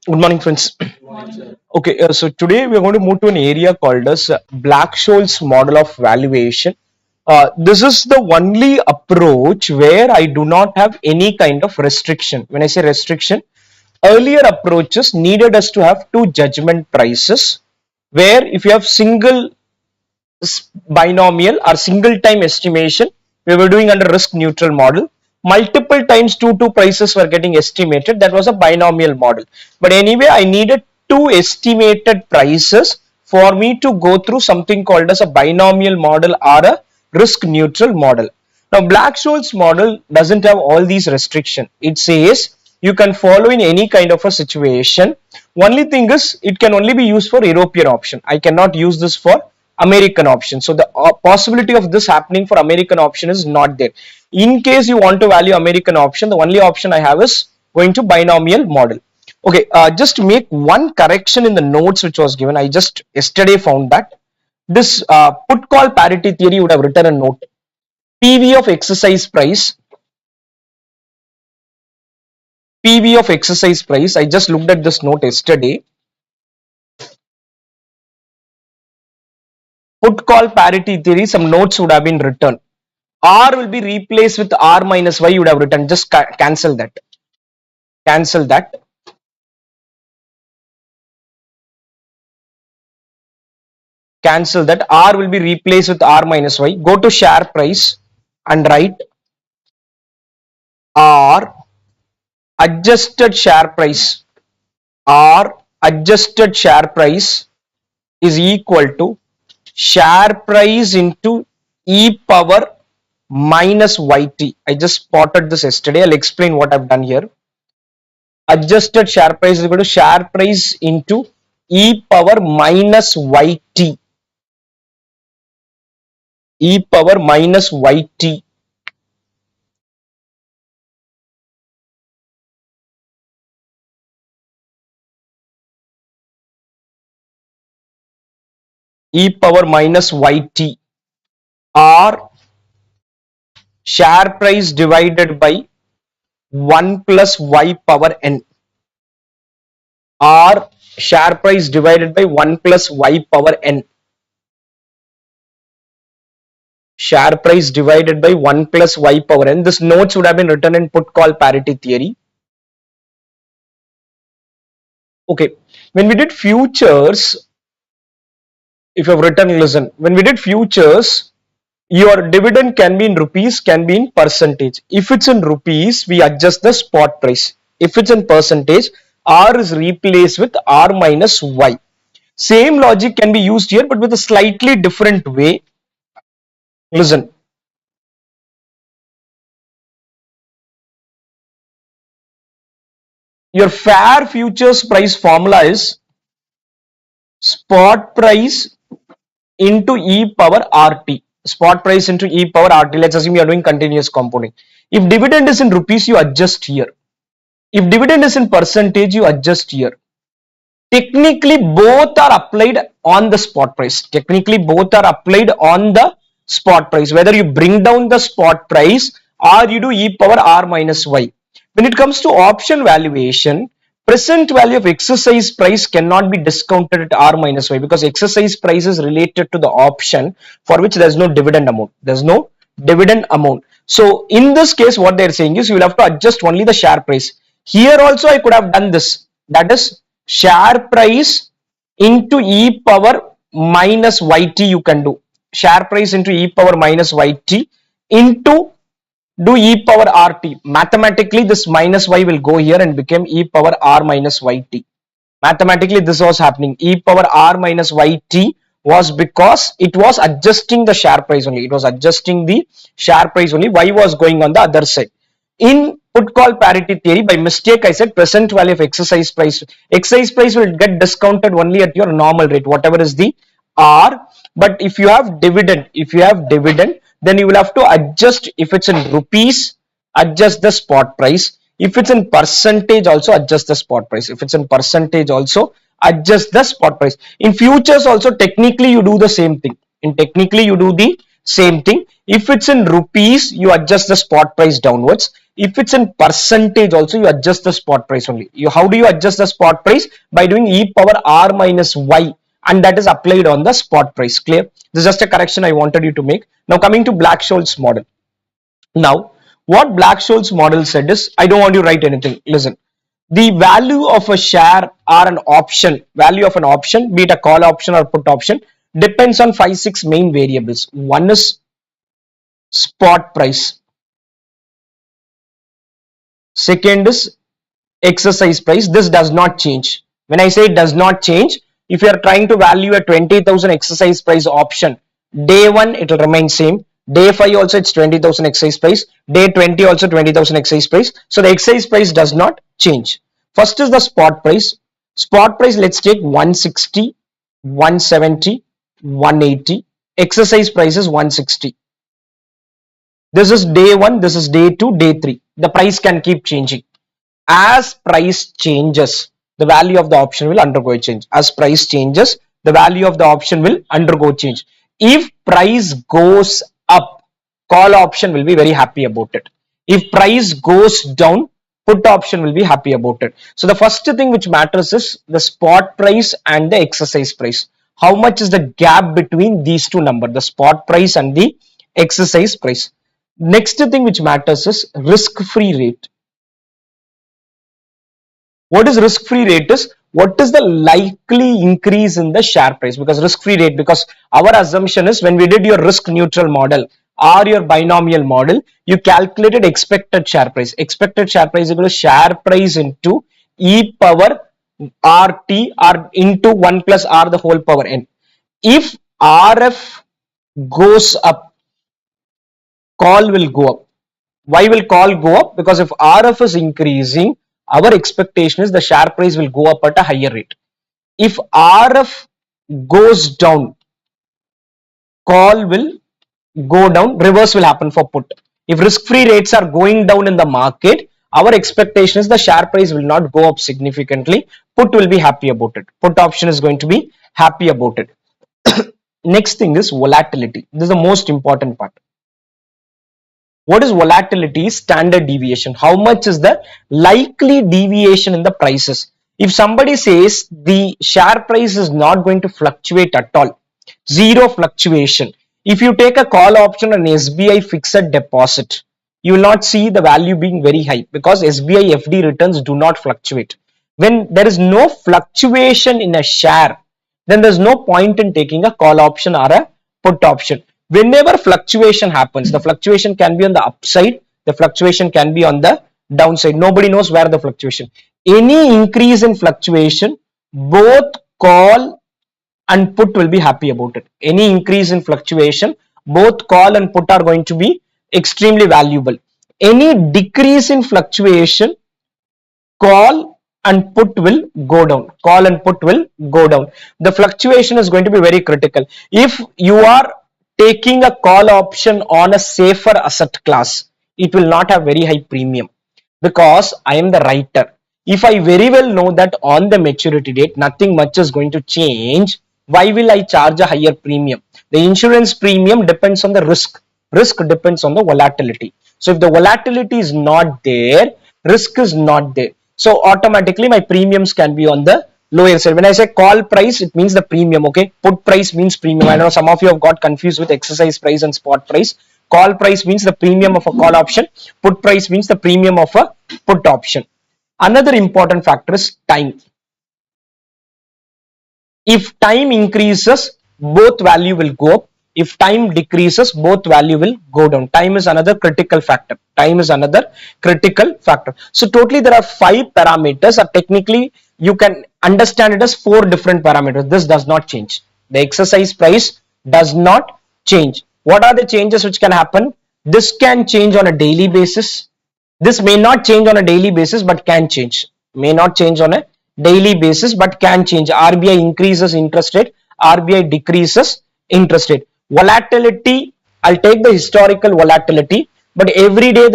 Good morning, friends. Okay, so today we are going to move to an area called as Black-Scholes model of valuation. This is the only approach where I do not have any kind of restriction. When I say restriction, earlier approaches needed us to have two judgment prices, where if you have single binomial or single time estimation, we were doing under risk neutral model. Multiple times two prices were getting estimated, that was a binomial model. But anyway, I needed two estimated prices for me to go through something called as a binomial model or a risk neutral model. Now Black-Scholes model doesn't have all these restrictions. It says you can follow in any kind of a situation. Only thing is, it can only be used for European option. I cannot use this for American option. So the possibility of this happening for American option is not there. In case you want to value American option, the only option I have is going to binomial model. Okay, just to make one correction in the notes which was given, I just yesterday found that this put call parity theory would have written a note. PV of exercise price, PV of exercise price. I just looked at this note yesterday. Put call parity theory, some notes would have been written. R will be replaced with R minus Y, you would have written. Just cancel that. Cancel that. Cancel that. R will be replaced with R minus Y. Go to share price and write R adjusted share price. R adjusted share price is equal to share price into e power minus yt. I just spotted this yesterday. I'll explain what I've done here. Adjusted share price is equal to share price into e power minus yt. E power minus yt. E power minus yt. Or share price divided by 1 plus y power n. Or share price divided by 1 plus y power n. Share price divided by 1 plus y power n. This notes would have been written in put call parity theory. Okay, when we did futures, if you have written, listen, when we did futures, your dividend can be in rupees, can be in percentage. If it's in rupees, we adjust the spot price. If it's in percentage, R is replaced with R minus Y. Same logic can be used here, but with a slightly different way. Listen. Your fair futures price formula is spot price into e power RT. Spot price into e power RT. Let's assume you are doing continuous compounding. If dividend is in rupees, you adjust here. If dividend is in percentage, you adjust here. Technically, both are applied on the spot price. Technically, both are applied on the spot price. Whether you bring down the spot price or you do e power R minus Y. When it comes to option valuation, present value of exercise price cannot be discounted at R minus Y because exercise price is related to the option for which there is no dividend amount. There is no dividend amount. So in this case, what they are saying is you will have to adjust only the share price. Here also I could have done this. That is share price into e power minus yt you can do. Share price into e power minus yt into do e power rt. Mathematically, this minus y will go here and become e power r minus yt. Mathematically, this was happening. E power r minus yt was because it was adjusting the share price only. It was adjusting the share price only. Y was going on the other side. In put call parity theory, by mistake I said present value of exercise price. Exercise price will get discounted only at your normal rate, whatever is the R. But if you have dividend, then you will have to adjust. If it's in rupees, adjust the spot price. If it's in percentage, also adjust the spot price. If it's in percentage, also adjust the spot price. In futures also, technically you do the same thing. If it's in rupees, you adjust the spot price downwards. If it's in percentage also, you adjust the spot price only. How do you adjust the spot price? By doing e power r minus y, and that is applied on the spot price. Clear? This is just a correction I wanted you to make. Now coming to Black-Scholes model. Now what Black-Scholes model said is, I don't want you to write anything. Listen, the value of a share or an option, value of an option, be it a call option or put option, depends on 5-6 main variables. One is spot price, second is exercise price. This does not change. When I say it does not change, if you are trying to value a 20,000 exercise price option, day 1 it will remain same, day 5 also it's 20,000 exercise price, day 20 also 20,000 exercise price. So the exercise price does not change. First is the spot price. Spot price, let's take 160, 170, 180. Exercise price is 160. This is day 1, this is day 2, day 3. The price can keep changing. As price changes, the value of the option will undergo a change. As price changes, the value of the option will undergo change. If price goes up, call option will be very happy about it. If price goes down, put option will be happy about it. So the first thing which matters is the spot price and the exercise price. How much is the gap between these two numbers, the spot price and the exercise price? Next thing which matters is risk-free rate. What is risk-free rate is, what is the likely increase in the share price? Because risk-free rate, because our assumption is when we did your risk neutral model or your binomial model, you calculated expected share price. Expected share price is equal to share price into e power rt or into 1 plus r the whole power n. If RF goes up, call will go up. Why will call go up? Because if RF is increasing, our expectation is the share price will go up at a higher rate. If RF goes down, call will go down, reverse will happen for put. If risk-free rates are going down in the market, our expectation is the share price will not go up significantly. Put will be happy about it. Put option is going to be happy about it. Next thing is volatility. This is the most important part. What is volatility? Standard deviation. How much is the likely deviation in the prices? If somebody says the share price is not going to fluctuate at all, zero fluctuation. If you take a call option on SBI fixed deposit, you will not see the value being very high because SBI FD returns do not fluctuate. When there is no fluctuation in a share, then there's no point in taking a call option or a put option. Whenever fluctuation happens, the fluctuation can be on the upside, the fluctuation can be on the downside. Nobody knows where the fluctuation. Any increase in fluctuation, both call and put will be happy about it. Any increase in fluctuation, both call and put are going to be extremely valuable. Any decrease in fluctuation, call and put will go down. Call and put will go down. The fluctuation is going to be very critical. If you are taking a call option on a safer asset class, it will not have very high premium because I am the writer. If I very well know that on the maturity date nothing much is going to change, why will I charge a higher premium? The insurance premium depends on the risk. Risk depends on the volatility. So if the volatility is not there, risk is not there. So automatically my premiums can be on the lower side. When I say call price, it means the premium. Okay, put price means premium. I know some of you have got confused with exercise price and spot price. Call price means the premium of a call option. Put price means the premium of a put option. Another important factor is time. If time increases, both value will go up. If time decreases, both value will go down. Time is another critical factor. Time is another critical factor. So totally there are 5 parameters, or technically you can understand it as 4 different parameters. This does not change. The exercise price does not change. What are the changes which can happen? This can change on a daily basis. This may not change on a daily basis but can change. May not change on a daily basis but can change. RBI increases interest rate, RBI decreases interest rate. Volatility, I'll take the historical volatility, but every day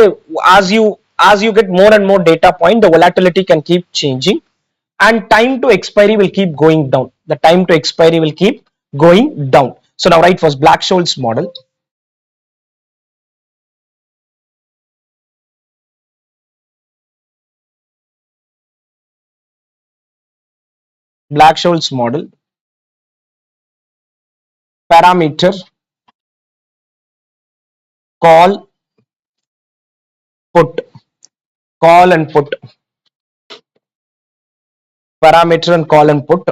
as you get more and more data point, the volatility can keep changing, and time to expiry will keep going down. The time to expiry will keep going down. So now write first Black-Scholes model. Black-Scholes model, parameter, call, put, call and put, parameter and call and put.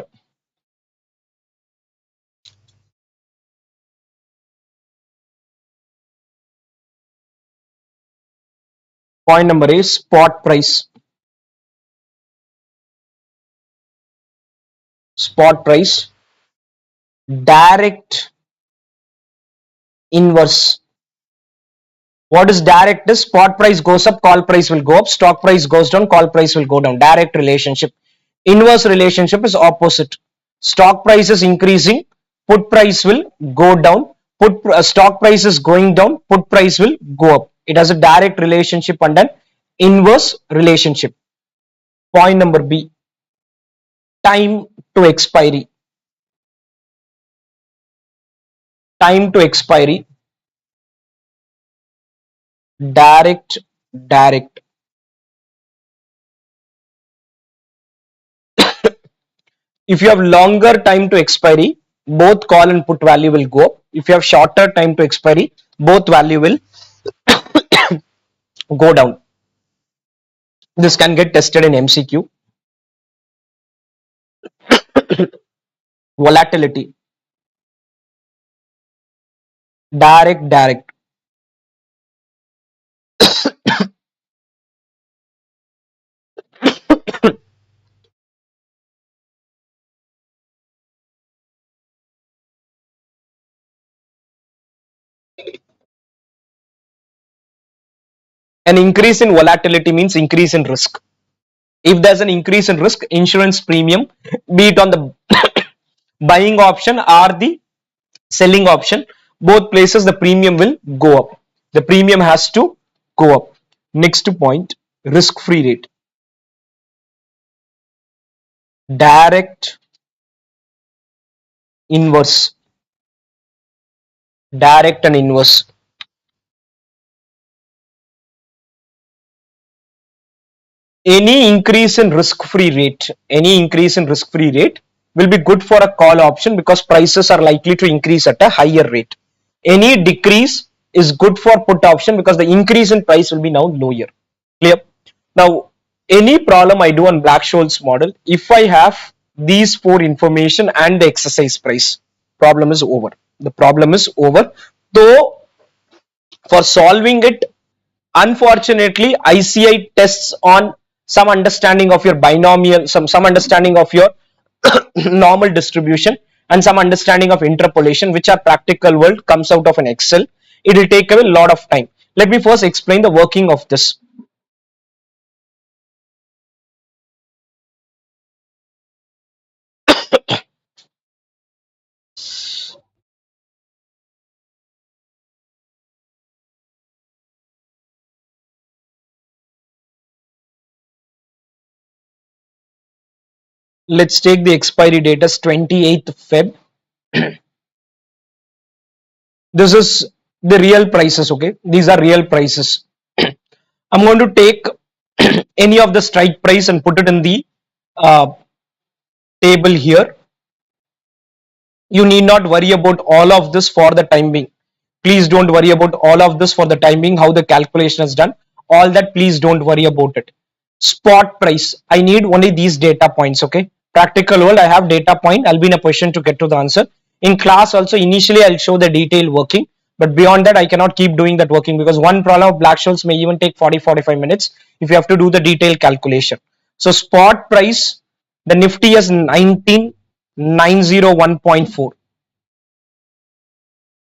Point number is spot price. Spot price, direct inverse. What is direct is spot price goes up, call price will go up, stock price goes down, call price will go down. Direct relationship. Inverse relationship is opposite. Stock price is increasing, put price will go down. Stock price is going down, put price will go up. It has a direct relationship and an inverse relationship. Point number B, time to expiry. Time to expiry, direct, direct. If you have longer time to expiry, both call and put value will go up. If you have shorter time to expiry, both value will go down. This can get tested in MCQ. Volatility, direct, direct. An increase in volatility means increase in risk. If there's an increase in risk, insurance premium, be it on the buying option or the selling option, both places the premium will go up. The premium has to go up. Next point, risk-free rate. Direct inverse. Direct and inverse. Any increase in risk-free rate, will be good for a call option because prices are likely to increase at a higher rate. Any decrease is good for put option because the increase in price will be now lower. Clear? Now, any problem I do on Black-Scholes model, if I have these four information and the exercise price, problem is over. The problem is over. Though for solving it, unfortunately, ICI tests on some understanding of your binomial, some understanding of your normal distribution and some understanding of interpolation, which are practical world, comes out of an Excel. It will take away a lot of time. Let me first explain the working of this. Let's take the expiry date as 28th Feb. This is the real prices. Okay, these are real prices. I'm going to take any of the strike price and put it in the table here. You need not worry about all of this for the time being. Please don't worry about all of this for the time being, how the calculation is done. All that, please don't worry about it. Spot price, I need only these data points. Okay, practical world, I have data point. I'll be in a position to get to the answer. In class also, initially I'll show the detailed working, but beyond that I cannot keep doing that working because one problem of Black-Scholes may even take 40-45 minutes if you have to do the detailed calculation. So spot price, the Nifty is 19,901.4.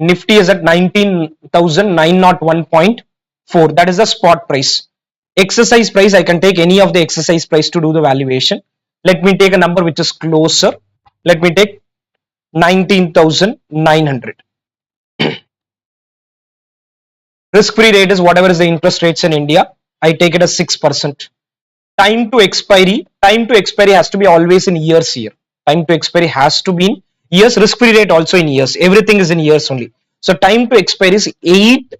Nifty is at 19,901.4. That is the spot price. Exercise price, I can take any of the exercise price to do the valuation. Let me take a number which is closer. Let me take 19,900. Risk-free rate is whatever is the interest rates in India. I take it as 6%. Time to expiry has to be always in years here. Time to expiry has to be in years. Risk-free rate also in years. Everything is in years only. So time to expiry is 8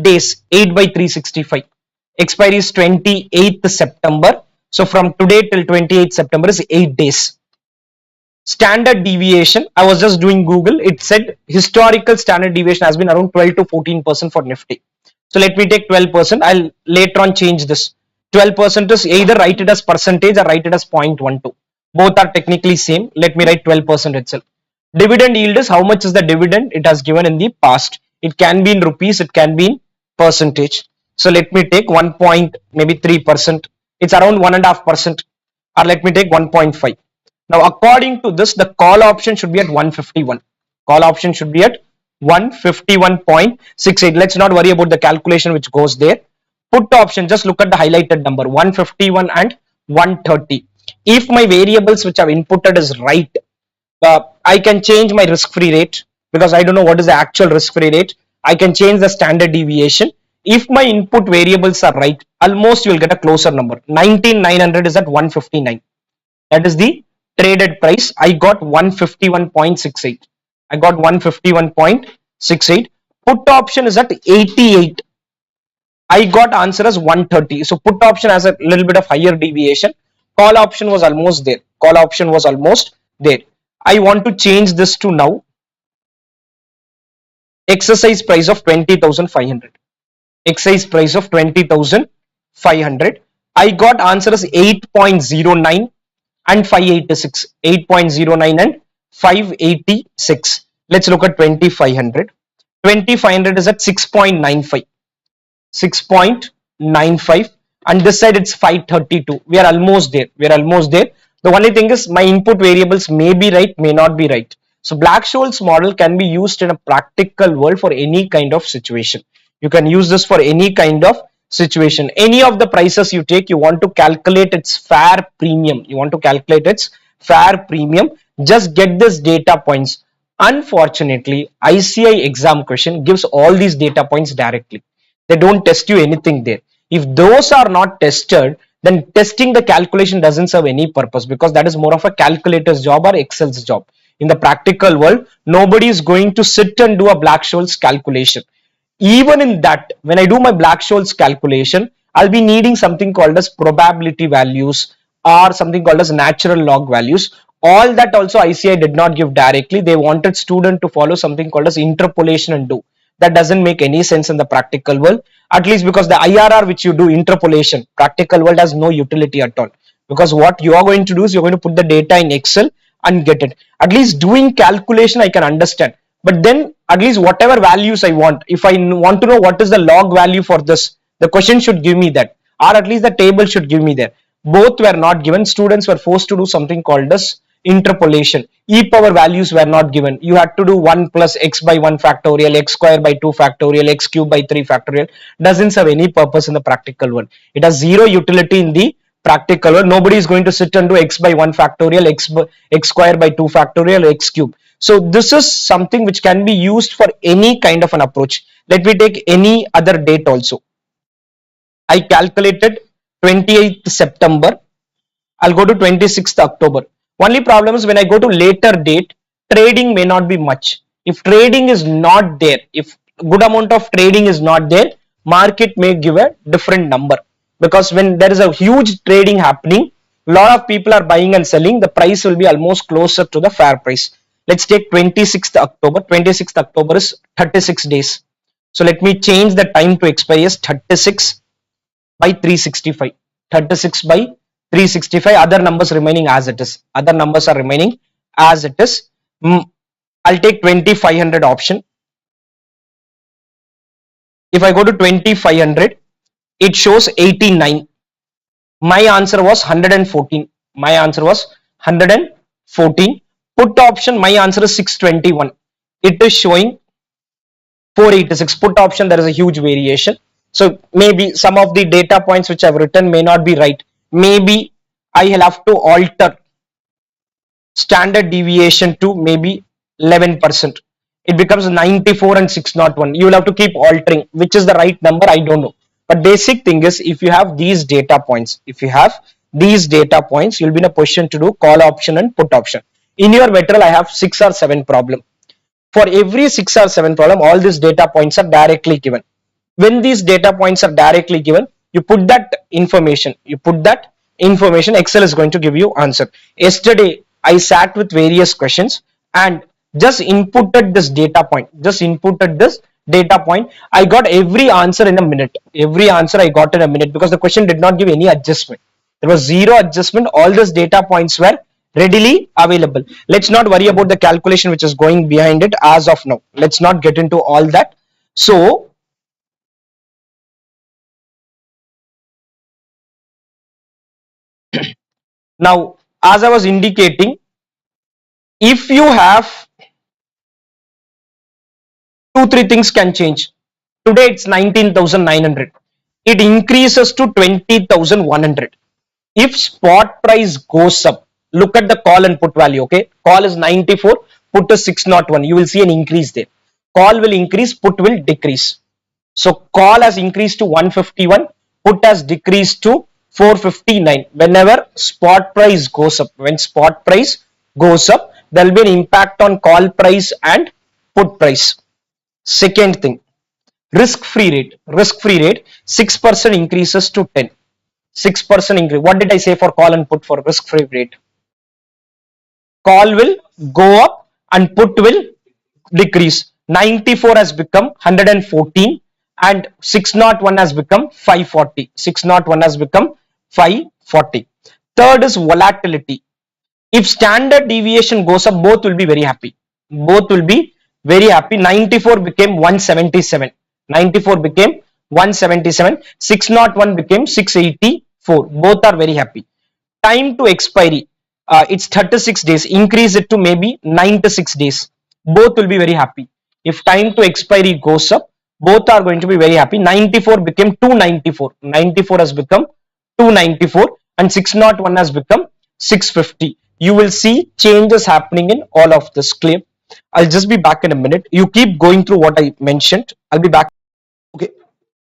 days, 8 by 365. Expiry is 28th September. So from today till 28th September is 8 days. Standard deviation, I was just doing Google, it said historical standard deviation has been around 12 to 14% for Nifty. So let me take 12%. I'll later on change this. 12% is either write it as percentage or write it as 0.12. Both are technically same. Let me write 12% itself. Dividend yield is how much is the dividend it has given in the past. It can be in rupees, it can be in percentage. So let me take 1 point, maybe 3%. It's around 1.5%. Or let me take 1.5. Now, according to this, the call option should be at 151. Call option should be at 151.68. Let's not worry about the calculation which goes there. Put option, just look at the highlighted number 151 and 130. If my variables which I've inputted is right, I can change my risk-free rate because I don't know what is the actual risk-free rate. I can change the standard deviation. If my input variables are right, almost you will get a closer number. 19,900 is at 159. That is the traded price. I got 151.68. I got 151.68. Put option is at 88. I got answer as 130. So put option has a little bit of higher deviation. Call option was almost there. Call option was almost there. I want to change this to now exercise price of 20,500. Exercise price of 20,500. I got answer as 8.09 and 586. 8.09 and 586. Let's look at 2,500. 2,500 is at 6.95. 6.95, and this side it's 532. We are almost there. We are almost there. The only thing is my input variables may be right, may not be right. So Black-Scholes model can be used in a practical world for any kind of situation. You can use this for any kind of situation. Any of the prices you take, you want to calculate its fair premium. You want to calculate its fair premium. Just get this data points. Unfortunately, ICI exam question gives all these data points directly. They don't test you anything there. If those are not tested, then testing the calculation doesn't serve any purpose because that is more of a calculator's job or Excel's job. In the practical world, nobody is going to sit and do a Black-Scholes calculation. Even in that, when I do my Black-Scholes calculation, I'll be needing something called as probability values or something called as natural log values. All that also ICI did not give directly. They wanted student to follow something called as interpolation and do. That doesn't make any sense in the practical world, at least because the IRR which you do interpolation, practical world has no utility at all, because what you are going to do is you're going to put the data in Excel and get it. At least doing calculation I can understand, but then at least whatever values I want, if I want to know what is the log value for this, the question should give me that, or at least the table should give me that. Both were not given. Students were forced to do something called as interpolation. E power values were not given. You had to do 1 plus x by 1 factorial, x square by 2 factorial, x cube by 3 factorial. Doesn't serve any purpose in the practical world. It has zero utility in the practical world. Nobody is going to sit and do x by 1 factorial, x square by 2 factorial, x cube. So this is something which can be used for any kind of an approach. Let me take any other date also. I calculated 28th September. I'll go to 26th October. Only problem is when I go to later date, trading may not be much. If trading is not there, if good amount of trading is not there, market may give a different number, because when there is a huge trading happening, a lot of people are buying and selling, the price will be almost closer to the fair price. Let's take 26th October. 26th October is 36 days. So let me change the time to expiry as 36 by 365. 36 by 365. Other numbers remaining as it is. Other numbers are remaining as it is. I'll take 2500 option. If I go to 2500, it shows 89. My answer was 114. My answer was 114. Put option, my answer is 621. It is showing 486. Put option, there is a huge variation. So maybe some of the data points which I've written may not be right. Maybe I'll have to alter standard deviation to maybe 11%. It becomes 94 and 601. You will have to keep altering. Which is the right number? I don't know. But basic thing is, if you have these data points, you'll be in a position to do call option and put option. In your material, I have 6 or 7 problem. For every 6 or 7 problem, all these data points are directly given. When these data points are directly given, you put that information, Excel is going to give you answer. Yesterday, I sat with various questions and just inputted this data point. I got every answer in a minute. Every answer I got in a minute because the question did not give any adjustment. There was zero adjustment. All these data points were readily available. Let's not worry about the calculation which is going behind it as of now. Let's not get into all that. So now, as I was indicating, if you have two, three things can change. Today it's 19,900. It increases to 20,100. If spot price goes up, look at the call and put value. Okay, call is 94, put is 601. You will see an increase there. Call will increase, put will decrease. So call has increased to 151, put has decreased to 459. Whenever spot price goes up, when spot price goes up, there will be an impact on call price and put price. Second thing, risk-free rate. Risk-free rate 6% increases to 10. 6% increase. What did I say for call and put for risk-free rate? Call will go up and put will decrease. 94 has become 114 and 601 has become 540. 601 has become 540. Third is volatility. If standard deviation goes up, both will be very happy. Both will be very happy. 94 became 177. 94 became 177. 601 became 684. Both are very happy. Time to expiry, it's 36 days. Increase it to maybe 96 days. Both will be very happy. If time to expiry goes up, both are going to be very happy. 94 became 294. 94 has become 294 and 601 has become 650. You will see changes happening in all of this. Clear? I'll just be back in a minute. You keep going through what I mentioned. I'll be back. Okay.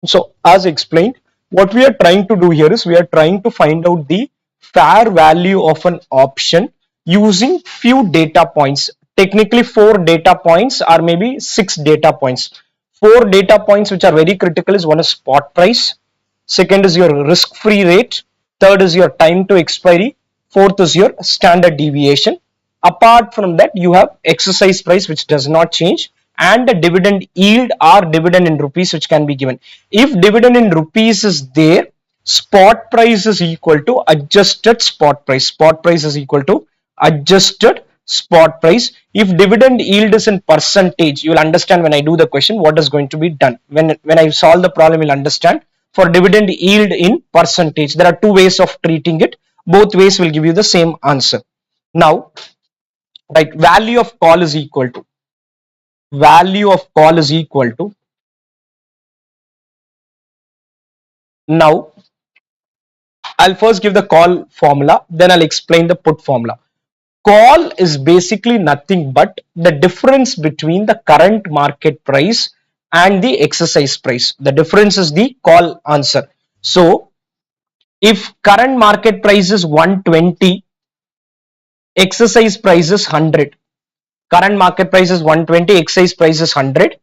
So as explained, what we are trying to do here is we are trying to find out the fair value of an option using few data points. Technically 4 data points or maybe 6 data points. 4 data points which are very critical is one is spot price, second is your risk-free rate, third is your time to expiry, fourth is your standard deviation. Apart from that, you have exercise price which does not change and the dividend yield or dividend in rupees which can be given. If dividend in rupees is there, spot price is equal to adjusted spot price. Spot price is equal to adjusted spot price. If dividend yield is in percentage, you will understand when I do the question what is going to be done. When I solve the problem, you will understand. For dividend yield in percentage, there are two ways of treating it. Both ways will give you the same answer. Now, like value of call is equal to now I'll first give the call formula, then I'll explain the put formula. Call is basically nothing but the difference between the current market price and the exercise price. The difference is the call answer. So if current market price is 120, exercise price is 100. Current market price is 120, exercise price is 100.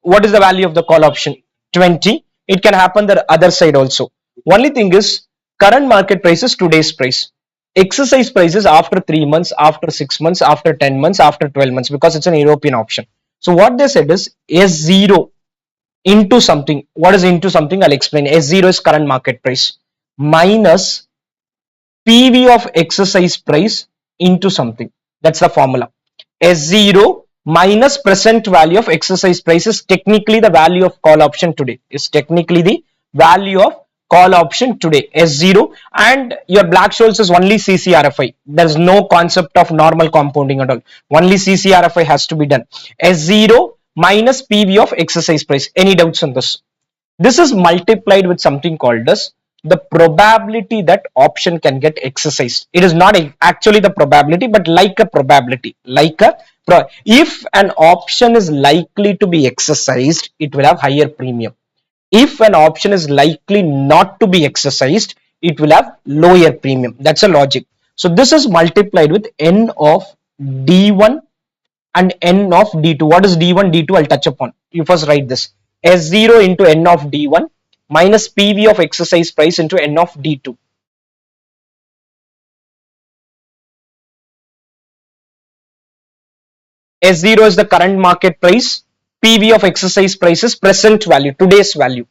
What is the value of the call option? 20. It can happen the other side also. Only thing is current market price is today's price. Exercise price is after 3 months, after 6 months, after 10 months, after 12 months because it's an European option. So what they said is S0 into something. What is into something? I'll explain. S0 is current market price minus PV of exercise price into something. That's the formula. S0 minus present value of exercise price is technically the value of call option today. Is technically the value of call option today. S0 and your Black-Scholes is only CCRFI. There's no concept of normal compounding at all. Only CCRFI has to be done. S0 minus PV of exercise price. Any doubts on this? This is multiplied with something called as the probability that option can get exercised. It is not actually the probability, but like a probability. If an option is likely to be exercised, it will have higher premium. If an option is likely not to be exercised, it will have lower premium. That's a logic. So this is multiplied with n of d1 and n of d2. What is d1, d2? I'll touch upon. You first write this. S0 into n of d1 minus PV of exercise price into n of d2. S0 is the current market price. PV of exercise price is present value, today's value.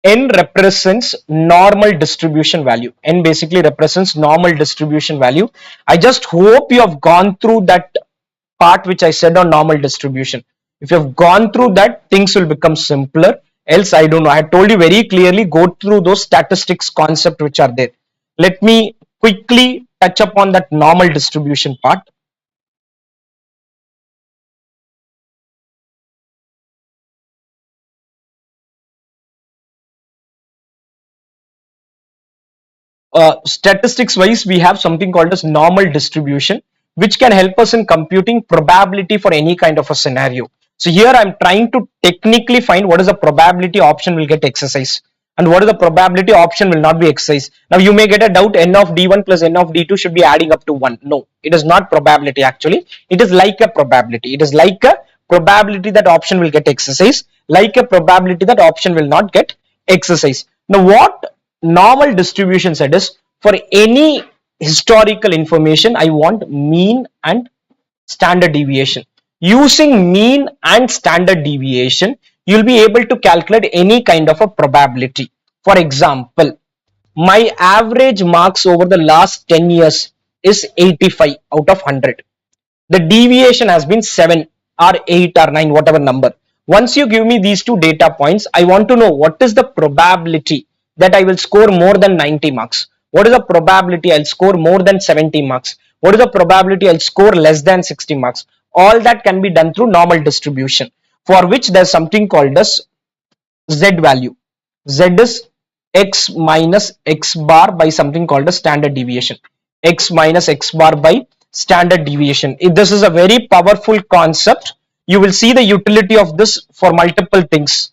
N represents normal distribution value. N basically represents normal distribution value. I just hope you have gone through that part which I said on normal distribution. If you have gone through that, things will become simpler. Else, I don't know. I had told you very clearly, go through those statistics concept which are there. Let me quickly touch upon that normal distribution part. Statistics wise, we have something called as normal distribution, which can help us in computing probability for any kind of a scenario. So here I'm trying to technically find what is the probability option will get exercise and what is the probability option will not be exercised. Now you may get a doubt, n of d1 plus n of d2 should be adding up to 1. No, it is not probability actually. It is like a probability. It is like a probability that option will get exercised, like a probability that option will not get exercised. Now what normal distribution said is, for any historical information I want mean and standard deviation. Using mean and standard deviation, you'll be able to calculate any kind of a probability. For example, my average marks over the last 10 years is 85 out of 100. The deviation has been 7 or 8 or 9, whatever number. Once you give me these two data points, I want to know what is the probability that I will score more than 90 marks. What is the probability I'll score more than 70 marks? What is the probability I'll score less than 60 marks? All that can be done through normal distribution, for which there's something called as Z value. Z is x minus x bar by something called a standard deviation. X minus x bar by standard deviation. This is a very powerful concept. You will see the utility of this for multiple things.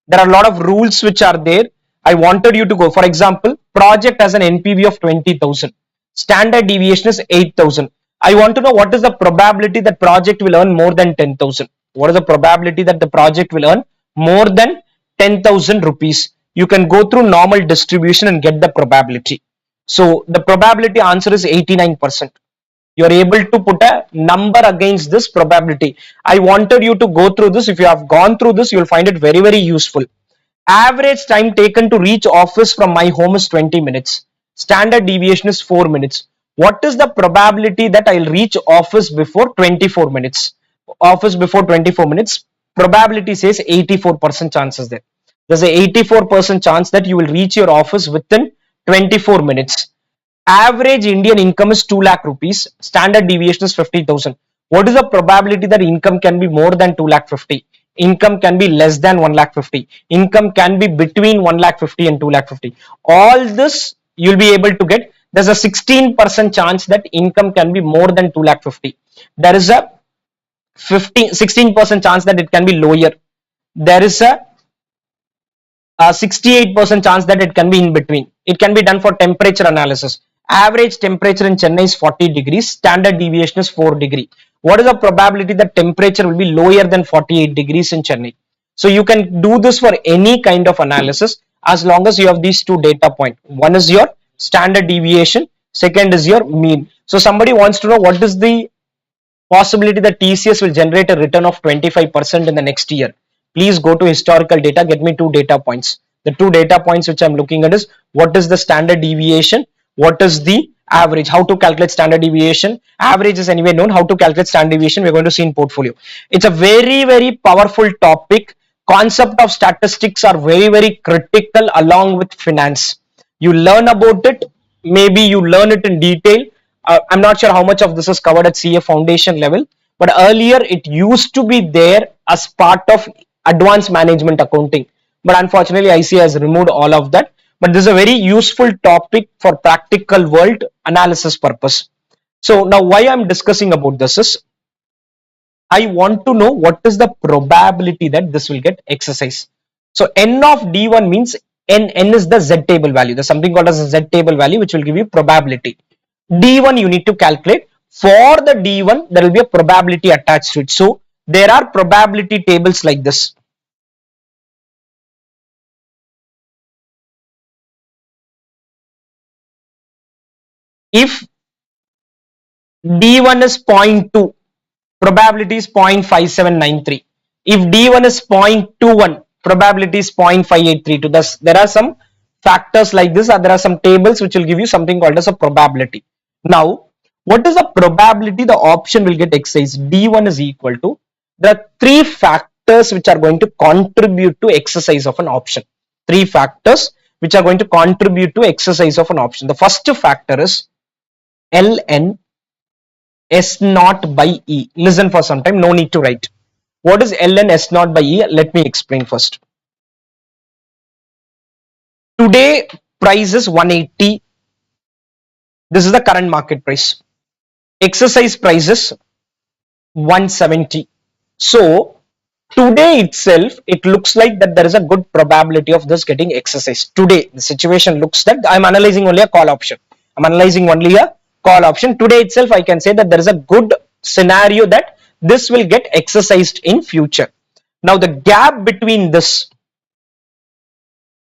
There are a lot of rules which are there. I wanted you to go. For example, project has an NPV of 20,000. Standard deviation is 8,000. I want to know what is the probability that project will earn more than 10,000. What is the probability that the project will earn more than 10,000 rupees? You can go through normal distribution and get the probability. So the probability answer is 89%. You are able to put a number against this probability. I wanted you to go through this. If you have gone through this, you will find it very, very useful. Average time taken to reach office from my home is 20 minutes. Standard deviation is 4 minutes. What is the probability that I'll reach office before 24 minutes? Office before 24 minutes, probability says 84% chances there. There's a 84% chance that you will reach your office within 24 minutes. Average Indian income is 2 lakh rupees. Standard deviation is 50,000. What is the probability that income can be more than 2 lakh 50? Income can be less than 1 lakh 50. Income can be between 1 lakh 50 and 2 lakh 50. All this you'll be able to get. There's a 16% chance that income can be more than 2 lakh 50. There is a 16% chance that it can be lower. There is a 68% chance that it can be in between. It can be done for temperature analysis. Average temperature in Chennai is 40 degrees. Standard deviation is 4 degree. What is the probability that temperature will be lower than 48 degrees in Chennai? So you can do this for any kind of analysis as long as you have these two data points. One is your standard deviation. Second is your mean. So somebody wants to know what is the possibility that TCS will generate a return of 25% in the next year. Please go to historical data, get me two data points. The two data points which I'm looking at is what is the standard deviation, what is the average, how to calculate standard deviation. Average is anyway known. How to calculate standard deviation we're going to see in portfolio. It's a very, very powerful topic. Concept of statistics are very, very critical along with finance. You learn about it, maybe you learn it in detail. I'm not sure how much of this is covered at CA foundation level, but earlier it used to be there as part of advanced management accounting, but unfortunately ICA has removed all of that. But this is a very useful topic for practical world analysis purpose. So now why I'm discussing about this is, I want to know what is the probability that this will get exercised. So n of d1 means n is the z table value. There's something called as a z table value which will give you probability. D1 you need to calculate. For the D1 there will be a probability attached to it. So there are probability tables like this. If D1 is 0.2, probability is 0.5793. If D1 is 0.21, probability is 0.5832. Thus, there are some factors like this, or there are some tables which will give you something called as a probability. Now, what is the probability the option will get exercised? D1 is equal to, there are three factors which are going to contribute to exercise of an option. Three factors which are going to contribute to exercise of an option. The first factor is ln S naught by E. Listen for some time, no need to write. What is ln S naught by E? Let me explain first. Today price is 180. This is the current market price. Exercise price is 170. So today itself, it looks like that there is a good probability of this getting exercised. Today, the situation looks that I'm analyzing only a call option. I'm analyzing only a call option. Today itself, I can say that there is a good scenario that this will get exercised in future. Now, the gap between this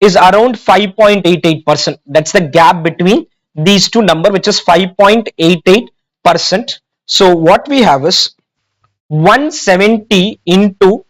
is around 5.88%. That's the gap between these two numbers, which is 5.88%. So, what we have is 170 into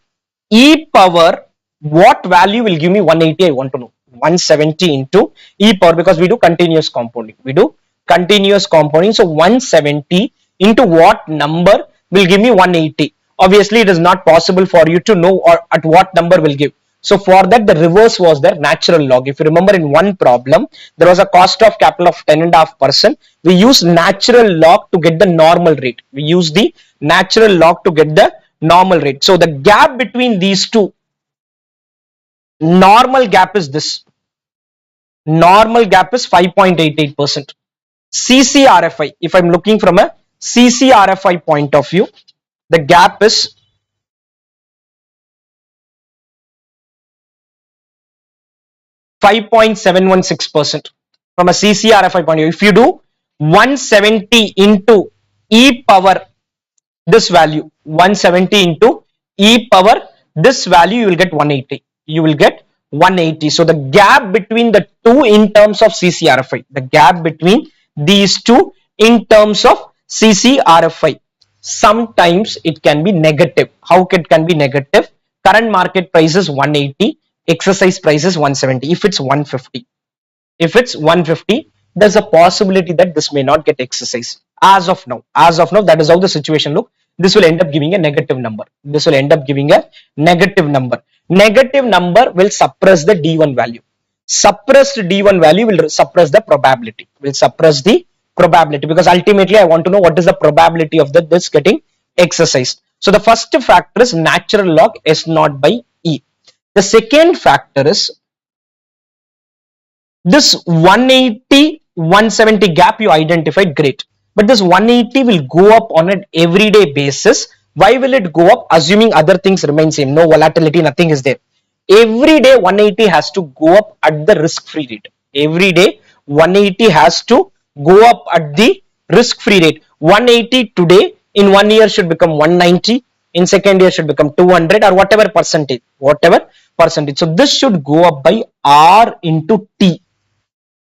e power, what value will give me 180? I want to know. 170 into e power, because we do continuous compounding. We do continuous compounding. So 170 into what number will give me 180? Obviously, it is not possible for you to know or at what number will give. So for that, the reverse was there, natural log. If you remember, in one problem, there was a cost of capital of 10.5%. We use natural log to get the normal rate. We use the natural log to get the normal rate. So the gap between these two, normal gap is this. Normal gap is 5.88%. CCRFI, if I'm looking from a CCRFI point of view, the gap is 5.716% from a CCRFI point of view. If you do 170 into e power this value, 170 into e power this value, you will get 180. You will get 180. So the gap between the two in terms of CCRFI, the gap between these two in terms of CCRFI, sometimes it can be negative. How it can be negative? Current market price is 180, exercise price is 170. If it's 150, there's a possibility that this may not get exercised. As of now, that is how the situation look. This will end up giving a negative number. Negative number will suppress the D1 value. Suppressed D1 value will suppress the probability. Because ultimately I want to know what is the probability of this getting exercised. So the first factor is natural log S naught by E. The second factor is this 180 170 gap you identified, great, but this 180 will go up on an everyday basis. Why will it go up? Assuming other things remain same, no volatility, nothing is there. Every day 180 has to go up at the risk-free rate. Every day 180 has to go up at the risk-free rate. 180 today in 1 year should become 190, in second year should become 200, or whatever percentage. So this should go up by R into T.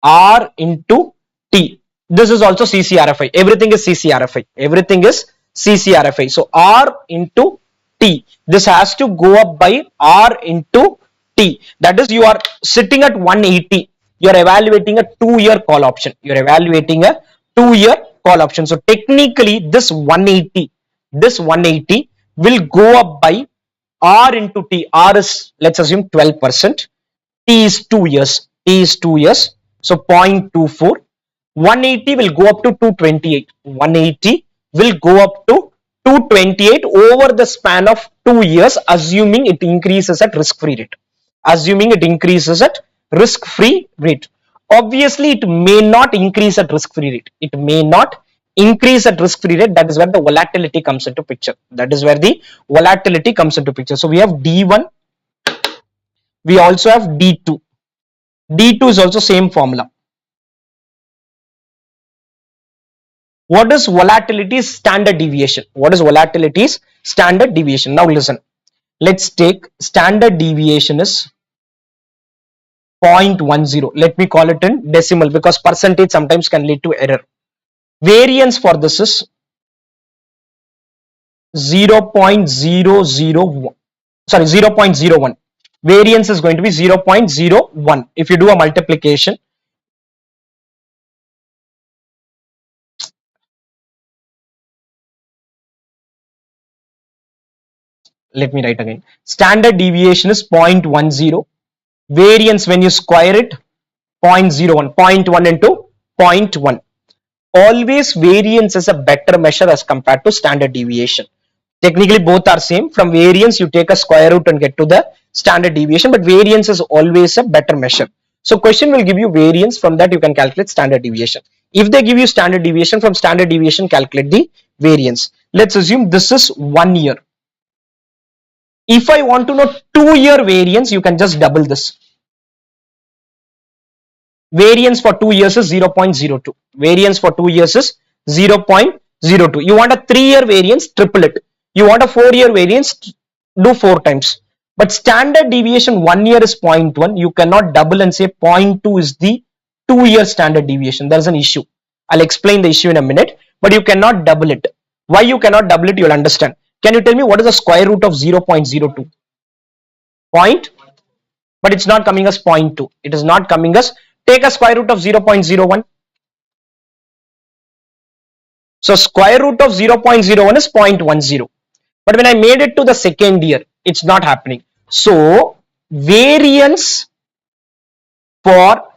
R into T. This is also CCRFI. Everything is CCRFI. So R into T. This has to go up by R into T. That is, you are sitting at 180. You are evaluating a 2-year call option. So technically, this 180 will go up by R into T. R is, let's assume, 12%. T is 2 years. So 0.24. 180 will go up to 228. 180 will go up to 228 over the span of 2 years, assuming it increases at risk-free rate. Obviously, it may not increase at risk-free rate. That is where the volatility comes into picture. So we have D1. We also have D2. D2 is also same formula. What is volatility? Standard deviation. Now listen. Let's take standard deviation is 0.10. Let me call it in decimal, because percentage sometimes can lead to error. Variance for this is 0.001, sorry, 0.01. Variance is going to be 0.01. If you do a multiplication, let me write again. Standard deviation is 0.10. Variance when you square it, 0.01. 0.1 into 0.1. Always variance is a better measure as compared to standard deviation. Technically both are same. From variance you take a square root and get to the standard deviation, but variance is always a better measure. So question will give you variance, from that you can calculate standard deviation. If they give you standard deviation, from standard deviation calculate the variance. Let's assume this is 1 year. If I want to know 2-year variance, you can just double this. Variance for 2 years is 0.02. Variance for 2 years is 0.02. You want a 3-year variance, triple it. You want a 4-year variance, do 4 times. But standard deviation 1 year is 0.1. You cannot double and say 0.2 is the 2-year standard deviation. There is an issue. I'll explain the issue in a minute, but you cannot double it. Why you cannot double it, you'll understand. Can you tell me what is the square root of 0.02? Point, but it's not coming as 0.2. It is not coming as, take a square root of 0.01. So square root of 0.01 is 0.10. But when I made it to the second year, it's not happening. So variance for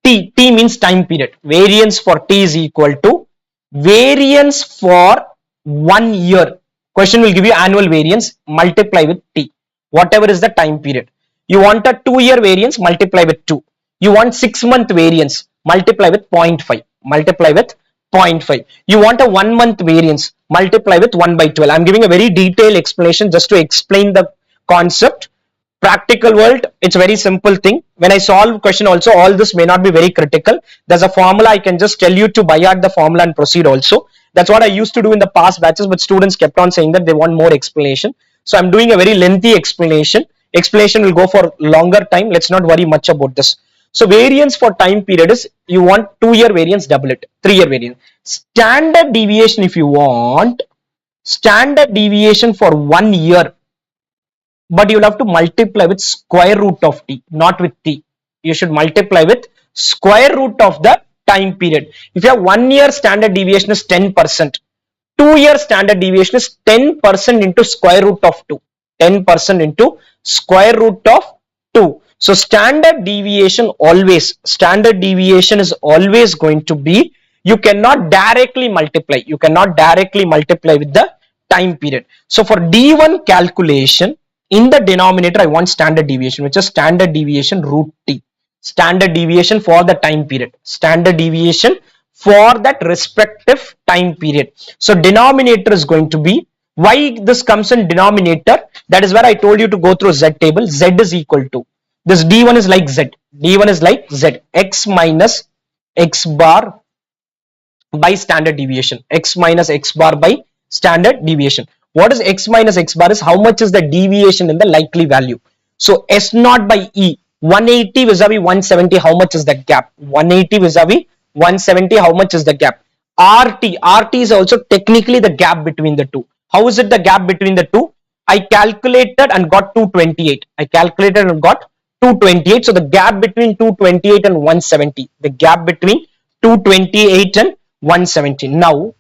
t means time period. Variance for t is equal to variance for 1 year. Question will give you annual variance, multiply with t, whatever is the time period. You want a 2-year variance, multiply with 2. You want 6-month variance, multiply with 0.5, multiply with 0.5. You want a 1-month variance, multiply with 1 by 12. I'm giving a very detailed explanation just to explain the concept. Practical world, it's a very simple thing. When I solve question also, all this may not be very critical. There's a formula, I can just tell you to by heart the formula and proceed also. That's what I used to do in the past batches, but students kept on saying that they want more explanation. So I'm doing a very lengthy explanation. Explanation will go for longer time. Let's not worry much about this. So variance for time period is, you want 2-year variance, double it. 3-year variance. Standard deviation, if you want standard deviation for 1 year, but you'll have to multiply with square root of t, not with t. You should multiply with square root of the time period. If you have 1 year, standard deviation is 10%. 2-year standard deviation is 10% into square root of 2. 10% into square root of 2. So standard deviation is always going to be, you cannot directly multiply. You cannot directly multiply with the time period. So for D1 calculation, in the denominator, I want standard deviation, which is standard deviation root t. Standard deviation for the time period. Standard deviation for that respective time period. So denominator is going to be, why this comes in denominator, that is where I told you to go through Z table. Z is equal to, this D1 is like Z. D1 is like Z. X minus X bar by standard deviation. X minus X bar by standard deviation. What is X minus X bar is how much is the deviation in the likely value. So S naught by E, 180 vis-a-vis 170, how much is the gap? 180 vis-a-vis 170, how much is the gap? RT is also technically the gap between the two. How is it the gap between the two? I calculated and got 228. I calculated and got 228. So the gap between 228 and 170. The gap between 228 and 170. Now,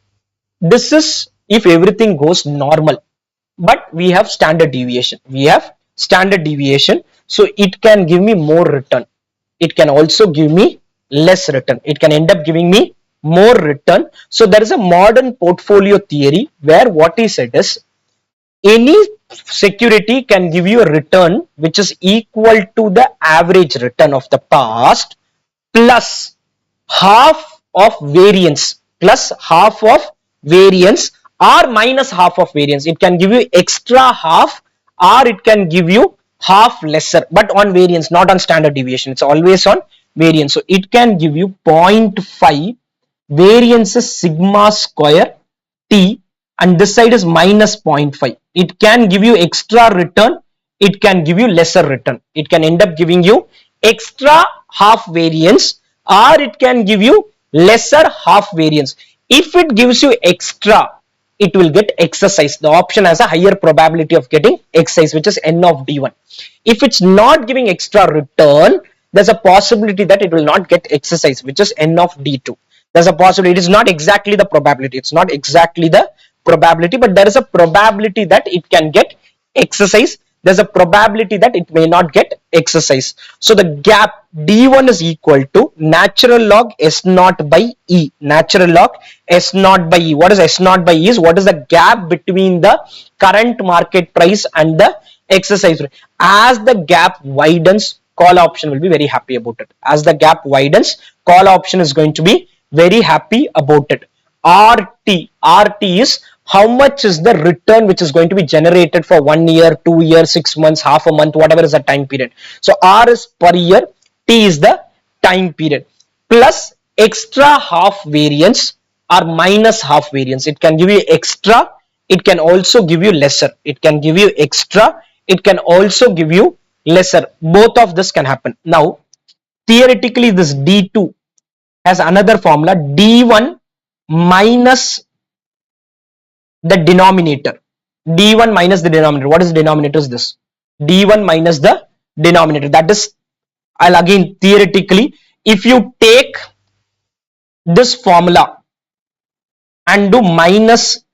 this is if everything goes normal. But we have standard deviation. We have standard deviation. So it can give me more return. It can also give me less return. It can end up giving me more return. So there is a modern portfolio theory where what he said is, any security can give you a return which is equal to the average return of the past plus half of variance, plus half of variance or minus half of variance. It can give you extra half or it can give you half lesser, but on variance, not on standard deviation. It's always on variance. So it can give you 0.5 variance is sigma square t, and this side is minus 0.5. It can give you extra return, it can give you lesser return. It can end up giving you extra half variance or it can give you lesser half variance. If it gives you extra, it will get exercise. The option has a higher probability of getting exercise, which is n of d1. If it's not giving extra return, there's a possibility that it will not get exercise, which is n of d2. There's a possibility. It is not exactly the probability. It's not exactly the probability, but there is a probability that it can get exercise. There's a probability that it may not get exercise. So the gap d1 is equal to natural log s naught by e. Natural log s naught by e. What is s naught by e? Is what is the gap between the current market price and the exercise rate. As the gap widens, call option will be very happy about it. As the gap widens, call option is going to be very happy about it. RT is how much is the return which is going to be generated for 1 year, 2 years, 6 months, half a month, whatever is the time period. So R is per year, T is the time period, plus extra half variance or minus half variance. It can give you extra, it can also give you lesser. It can give you extra, it can also give you lesser. Both of this can happen. Now theoretically this D2 has another formula, D1 minus the denominator. D1 minus the denominator. What is the denominator? Is this D1 minus the denominator? That is, I'll again theoretically, if you take this formula and do minus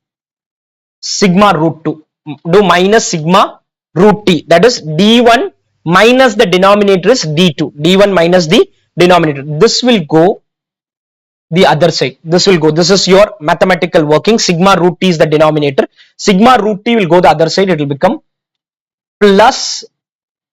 sigma root 2, do minus sigma root t, that is d1 minus the denominator is d2, d1 minus the denominator. This will go the other side. This will go, this is your mathematical working. Sigma root t is the denominator, sigma root t will go the other side. It will become plus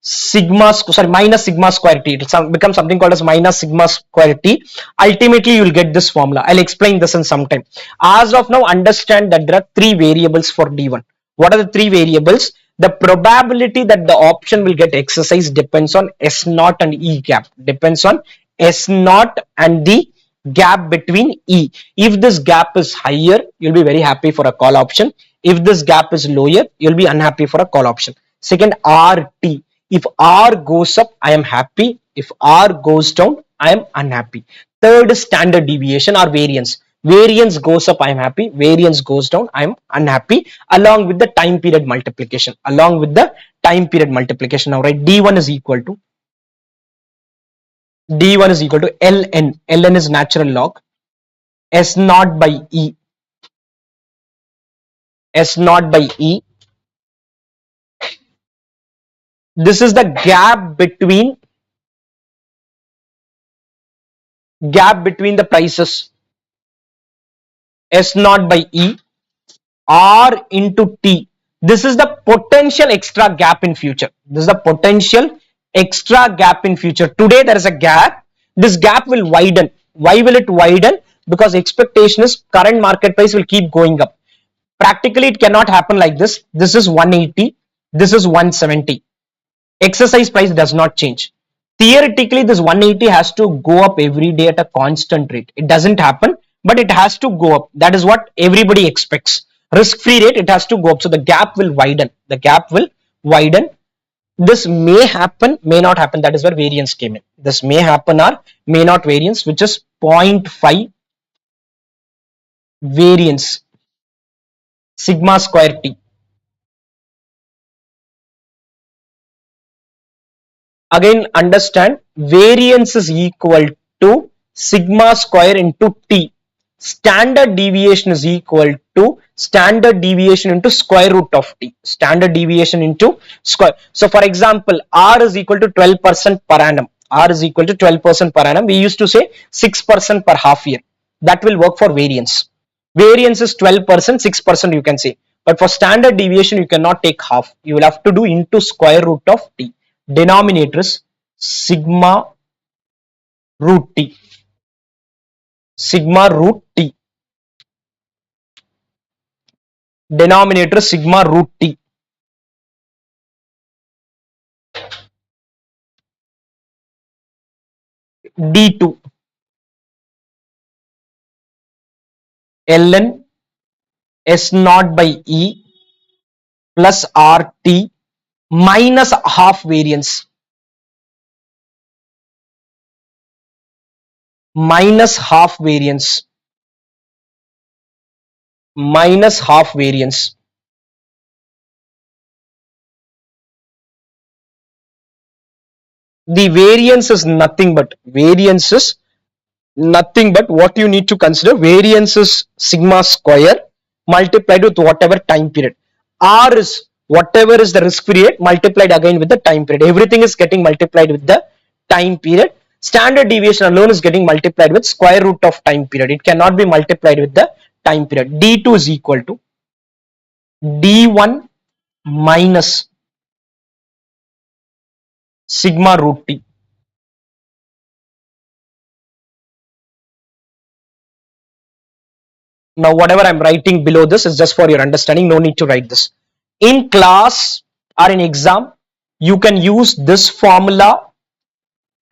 sigma, sorry, minus sigma square t. It will become something called as minus sigma square t. Ultimately you will get this formula. I'll explain this in some time. As of now, understand that there are three variables for d1. What are the three variables? The probability that the option will get exercise depends on s naught and e gap, depends on s naught and the gap between e. If this gap is higher, you'll be very happy for a call option. If this gap is lower, you'll be unhappy for a call option. Second, RT. If R goes up, I am happy. If R goes down, I am unhappy. Third is standard deviation or variance. Variance goes up, I am happy. Variance goes down, I am unhappy. Along with the time period multiplication. Along with the time period multiplication. Now, right, D1 is equal to ln. Ln is natural log s naught by e. S naught by e. This is the gap between the prices, s naught by e, r into t. This is the potential extra gap in future. This is the potential extra gap in future. Today there is a gap. This gap will widen. Why will it widen? Because expectation is current market price will keep going up. Practically it cannot happen like this. This is 180, this is 170. Exercise price does not change. Theoretically, this 180 has to go up every day at a constant rate. It doesn't happen, but it has to go up. That is what everybody expects. Risk-free rate, it has to go up. So the gap will widen. The gap will widen. This may happen, may not happen. That is where variance came in. This may happen or may not variance, which is 0.5 variance, sigma square t. Again, understand variance is equal to sigma square into t. Standard deviation is equal to standard deviation into square root of t. Standard deviation into square. So for example, R is equal to 12% per annum. R is equal to 12% per annum. We used to say 6% per half year. That will work for variance. Variance is 12%, 6% you can say. But for standard deviation, you cannot take half. You will have to do into square root of t. Denominator is sigma root t. Sigma root t. Denominator is sigma root t. D2 ln s naught by e plus rt minus half variance, minus half variance minus half variance. The variance is nothing but what you need to consider. Variance is sigma square multiplied with whatever time period. R is whatever is the risk free rate multiplied again with the time period. Everything is getting multiplied with the time period. Standard deviation alone is getting multiplied with square root of time period. It cannot be multiplied with the time period. D2 is equal to D1 minus sigma root T. Now, whatever I'm writing below this is just for your understanding. No need to write this. In class or in exam, you can use this formula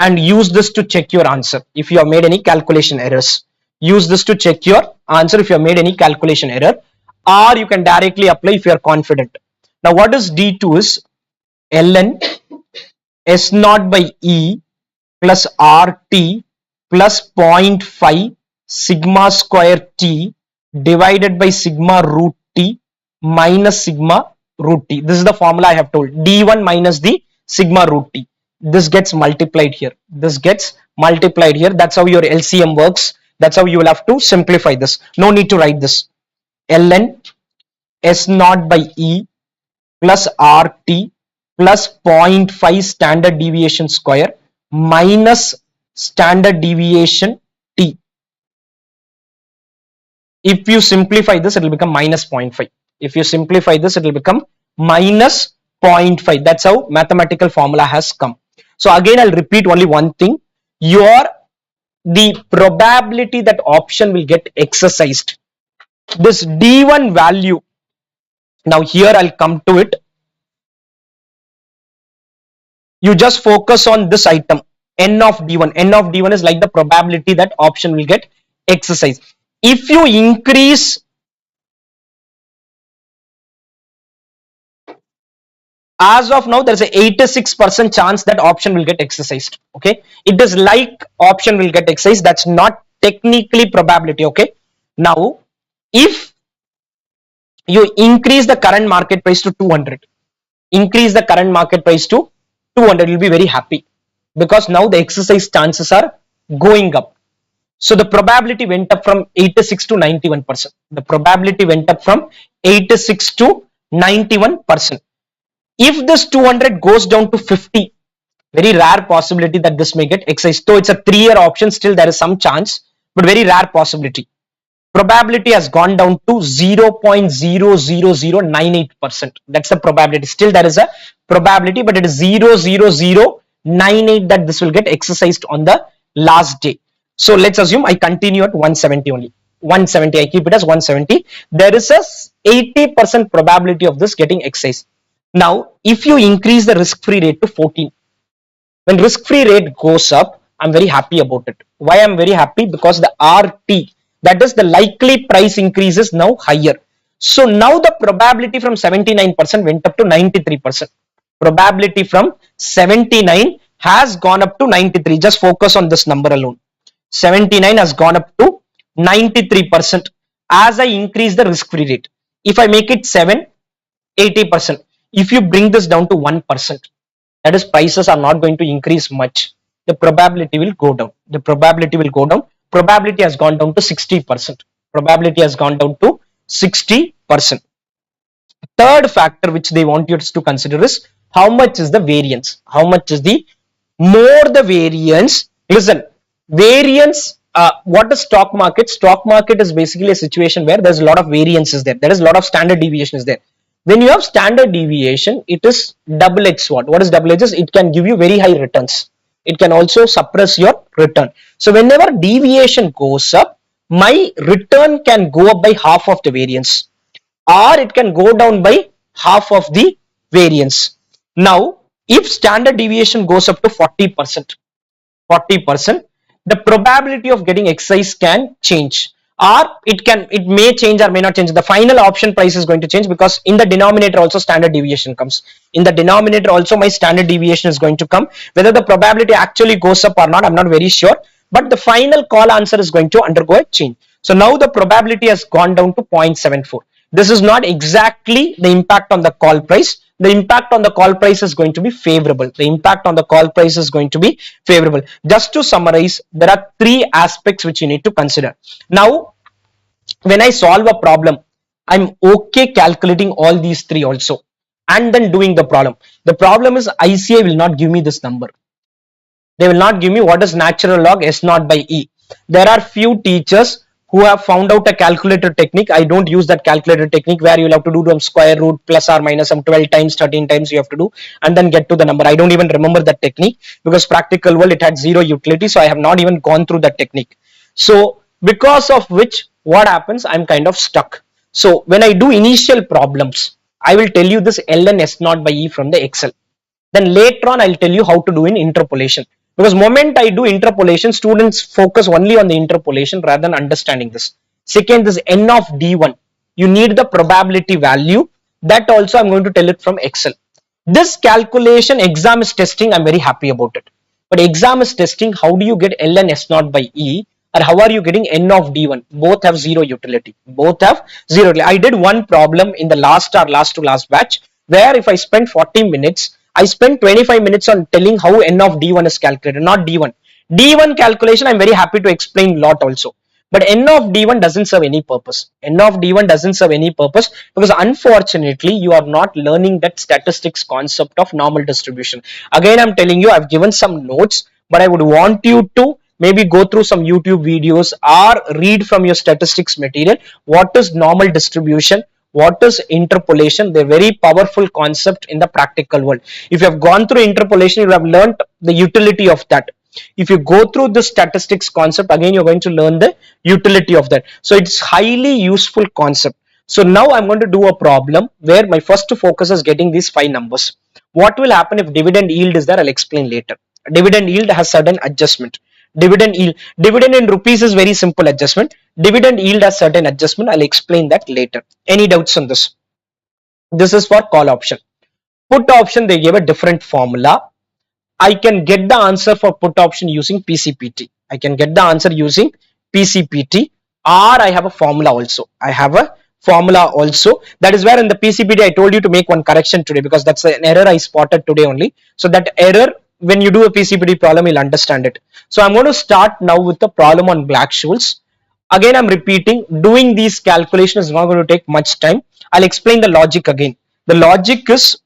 and use this to check your answer if you have made any calculation errors. Use this to check your answer if you have made any calculation error, or you can directly apply if you are confident. Now, what is D2 is ln S naught by E plus RT plus 0.5 sigma square T divided by sigma root T minus sigma root T. This is the formula I have told. D1 minus the sigma root T. This gets multiplied here. This gets multiplied here. That's how your LCM works. That's how you will have to simplify this. No need to write this. ln S naught by E plus RT plus 0.5 standard deviation square minus standard deviation T. If you simplify this, it will become minus 0.5. If you simplify this, it will become minus 0.5. That's how mathematical formula has come. So again, I'll repeat only one thing. The probability that option will get exercised. This D1 value. Now here I'll come to it. You just focus on this item, n of d1. N of d1 is like the probability that option will get exercised. If you increase as of now, there's a 86% chance that option will get exercised. Okay, it is like option will get exercised. That's not technically probability. Okay, now if you increase the current market price to 200, increase the current market price to 200, you'll be very happy because now the exercise chances are going up. So the probability went up from 86 to 91%. The probability went up from 86 to 91%. If this 200 goes down to 50, very rare possibility that this may get exercised. So it's a 3-year option, still there is some chance, but very rare possibility. Probability has gone down to 0.00098%. That's the probability. Still there is a probability, but it is 0.00098 that this will get exercised on the last day. So let's assume I continue at 170 only. 170, I keep it as 170. There is a 80% probability of this getting exercised. Now, if you increase the risk-free rate to 14, when risk-free rate goes up, I'm very happy about it. Why I'm very happy? Because the RT, that is the likely price increase, is now higher. So now the probability from 79% went up to 93%. Probability from 79 has gone up to 93. Just focus on this number alone. 79 has gone up to 93% as I increase the risk-free rate. If I make it 7, 80%. If you bring this down to 1%, that is, prices are not going to increase much, the probability will go down. The probability will go down. Probability has gone down to 60%. Probability has gone down to 60%. Third factor which they want you to consider is how much is the variance. How much is the more the variance? Listen, variance. What is stock market? Stock market is basically a situation where there's a lot of variances there. There is a lot of standard deviation is there. When you have standard deviation, it is double-edged sword. What is double-edged? It can give you very high returns. It can also suppress your return. So whenever deviation goes up, my return can go up by half of the variance, or it can go down by half of the variance. Now, if standard deviation goes up to 40%, the probability of getting exercise can change, or it may change or may not change. The final option price is going to change because in the denominator also standard deviation comes. In the denominator also my standard deviation is going to come. Whether the probability actually goes up or not, I'm not very sure, but the final call answer is going to undergo a change. So now the probability has gone down to 0.74. This is not exactly the impact on the call price. The impact on the call price is going to be favorable. The impact on the call price is going to be favorable. Just to summarize, there are three aspects which you need to consider. Now, when I solve a problem, I'm okay calculating all these three also and then doing the problem. The problem is ICA will not give me this number. They will not give me what is natural log S naught by E. There are few teachers who have found out a calculator technique. I don't use that calculator technique where you'll have to do some square root plus or minus some 12 times, 13 times you have to do and then get to the number. I don't even remember that technique because practical world it had zero utility. So I have not even gone through that technique. So because of which what happens, I'm kind of stuck. So when I do initial problems, I will tell you this ln S naught by E from the Excel. Then later on, I'll tell you how to do in interpolation. Because moment I do interpolation, students focus only on the interpolation rather than understanding this. Second, this n of d1. You need the probability value. That also I'm going to tell it from Excel. This calculation exam is testing. I'm very happy about it. But exam is testing. How do you get ln S naught by E? Or how are you getting n of d1? Both have zero utility. Both have zero utility. I did one problem in the last or last to last batch where if I spend 40 minutes, I spent 25 minutes on telling how n of d1 is calculated, not d1. D1 calculation, I'm very happy to explain a lot also. But n of d1 doesn't serve any purpose. N of d1 doesn't serve any purpose because unfortunately you are not learning that statistics concept of normal distribution. Again, I'm telling you, I've given some notes, but I would want you to maybe go through some YouTube videos or read from your statistics material. What is normal distribution? What is interpolation? They're very powerful concept in the practical world. If you have gone through interpolation, you have learned the utility of that. If you go through the statistics concept, again, you're going to learn the utility of that. So it's highly useful concept. So now I'm going to do a problem where my first focus is getting these 5 numbers. What will happen if dividend yield is there? I'll explain later. Dividend yield has certain adjustment. Dividend yield, dividend in rupees is very simple adjustment. Dividend yield has certain adjustment. I'll explain that later. Any doubts on this? This is for call option. Put option, they gave a different formula. I can get the answer for put option using PCPT. I can get the answer using PCPT, or I have a formula also. I have a formula also. That is where in the PCPT I told you to make one correction today because that's an error I spotted today only. So that error, when you do a PCPT problem, you'll understand it. So I'm going to start now with the problem on Black-Scholes. Again, I'm repeating, doing these calculations is not going to take much time. I'll explain the logic again. The logic is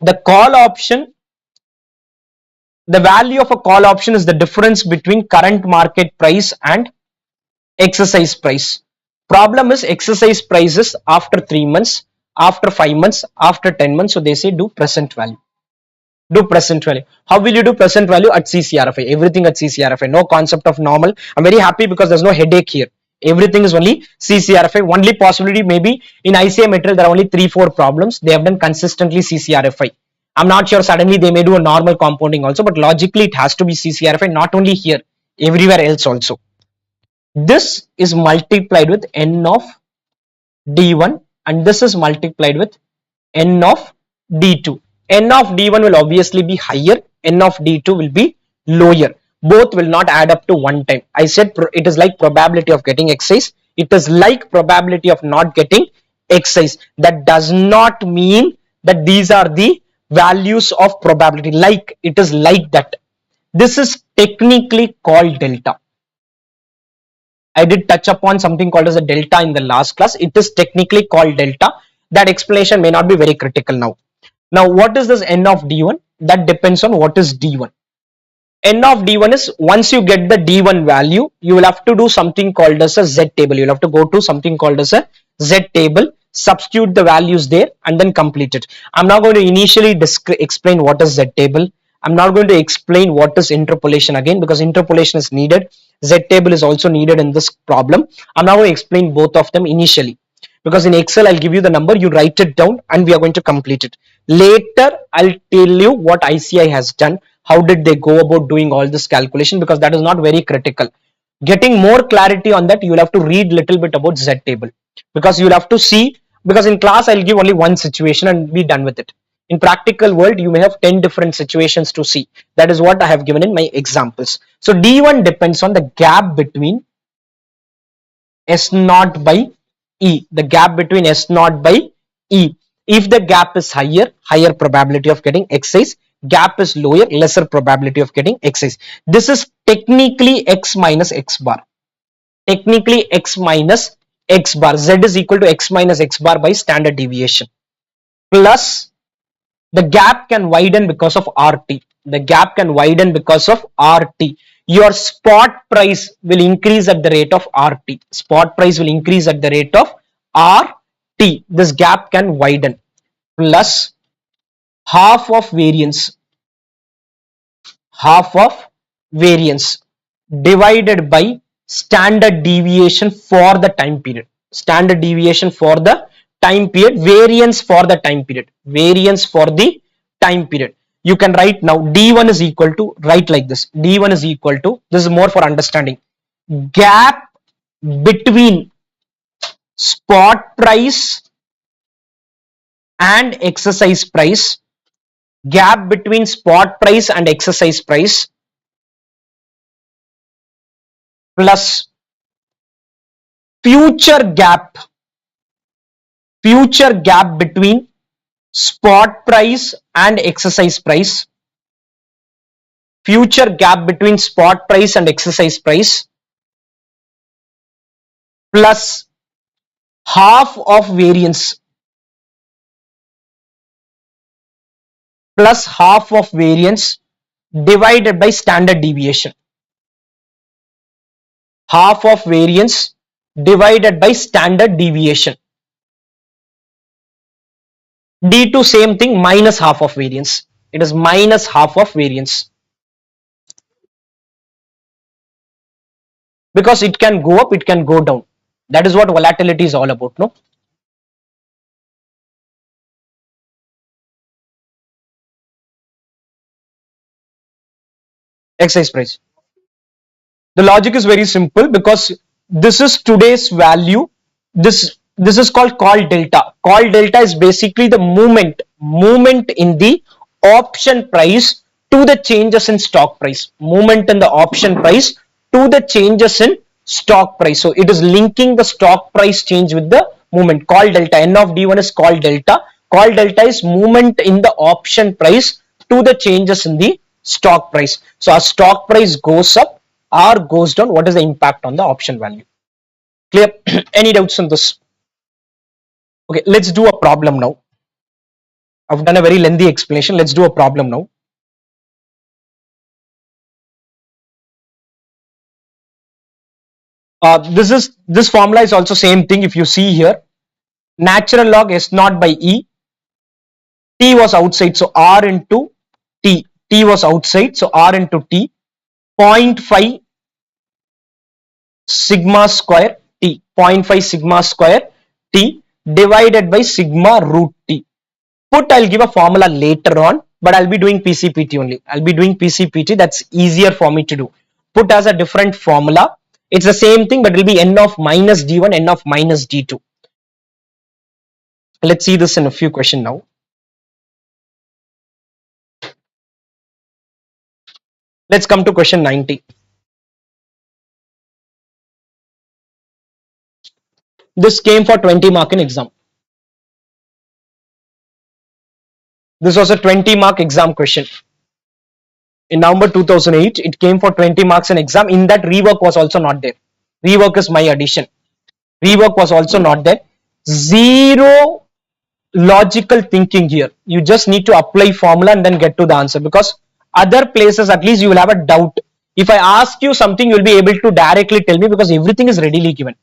the call option. The value of a call option is the difference between current market price and exercise price. Problem is exercise prices after 3 months, after 5 months, after 10 months. So they say do present value. Do present value. How will you do present value? At CCRFI. Everything at CCRFI. No concept of normal. I'm very happy because there's no headache here. Everything is only CCRFI. Only possibility maybe in ICA material there are only 3-4 problems. They have done consistently CCRFI. I'm not sure suddenly they may do a normal compounding also, but logically it has to be CCRFI, not only here, everywhere else also. This is multiplied with n of d1 and this is multiplied with n of d2. N of d1 will obviously be higher, n of d2 will be lower. Both will not add up to one time. I said it is like probability of getting excise. It is like probability of not getting excise. That does not mean that these are the values of probability. Like it is like that. This is technically called delta. I did touch upon something called as a delta in the last class. It is technically called delta. That explanation may not be very critical now. Now, what is this n of d1? That depends on what is d1. N of d1 is once you get the d1 value, you will have to do something called as a z table. You will have to go to something called as a z table, substitute the values there and then complete it. I'm not going to initially explain what is z table. I'm not going to explain what is interpolation again because interpolation is needed. Z table is also needed in this problem. I'm now going to explain both of them initially because in Excel I'll give you the number, you write it down and we are going to complete it. Later I'll tell you what ICI has done, how did they go about doing all this calculation because that is not very critical. Getting more clarity on that, you will have to read little bit about Z table because you will have to see, because in class I'll give only one situation and be done with it. In practical world, you may have 10 different situations to see. That is what I have given in my examples. So D1 depends on the gap between S naught by E, the gap between S naught by E. If the gap is higher, higher probability of getting exercise. Gap is lower, lesser probability of getting exercise. This is technically X minus X bar. Technically X minus X bar. Z is equal to X minus X bar by standard deviation. Plus the gap can widen because of RT. The gap can widen because of RT. Your spot price will increase at the rate of RT. Spot price will increase at the rate of RT. This gap can widen. Plus half of variance. Half of variance divided by standard deviation for the time period. Standard deviation for the time period. Variance for the time period. Variance for the time period. You can write now D1 is equal to, write like this, D1 is equal to, this is more for understanding, gap between spot price and exercise price, gap between spot price and exercise price, plus future gap between spot price and exercise price, future gap between spot price and exercise price, plus half of variance, plus half of variance divided by standard deviation. Half of variance divided by standard deviation. D2 same thing, minus half of variance. It is minus half of variance. Because it can go up, it can go down. That is what volatility is all about, no? Exercise price. The logic is very simple because this is today's value. This is called call delta. Call delta is basically the movement in the option price to the changes in stock price. Movement in the option price to the changes in stock price. So it is linking the stock price change with the movement. Call delta. N of D1 is call delta. Call delta is movement in the option price to the changes in the stock price. So our stock price goes up or goes down, what is the impact on the option value? Clear? Any doubts on this? Okay, let's do a problem now. I've done a very lengthy explanation. Let's do a problem now. This formula is also same thing. If you see here, natural log S naught by E, T was outside, so R into T. T was outside, so R into T, 0.5 sigma square T, 0.5 sigma square T divided by sigma root T. Put, I'll give a formula later on, but I'll be doing PCPT only. I'll be doing PCPT. That's easier for me to do. Put as a different formula. It's the same thing, but it will be N of minus D1, N of minus D2. Let's see this in a few questions now. Let's come to question 90. This came for 20 mark in exam. This was a 20 mark exam question. In November 2008, it came for 20 marks in exam. In that, rework was also not there. Rework is my addition. Rework was also not there. Zero logical thinking here. You just need to apply formula and then get to the answer, because other places at least you will have a doubt. If I ask you something, you will be able to directly tell me, because everything is readily given.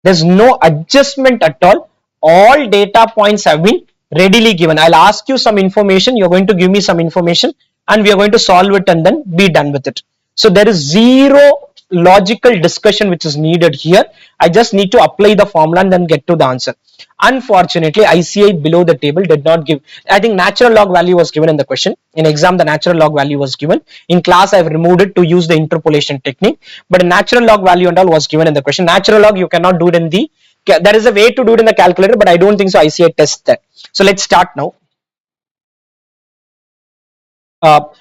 There's no adjustment at all. All data points have been readily given. I'll ask you some information, you're going to give me some information, and we are going to solve it and then be done with it. So there is zero logical discussion which is needed here. I just need to apply the formula and then get to the answer. Unfortunately, ICI below the table did not give. I think natural log value was given in the question. In exam, the natural log value was given. In class, I've removed it to use the interpolation technique. But natural log value and all was given in the question. Natural log, you cannot do it in the, there is a way to do it in the calculator, but I don't think so ICI tests that. So let's start now.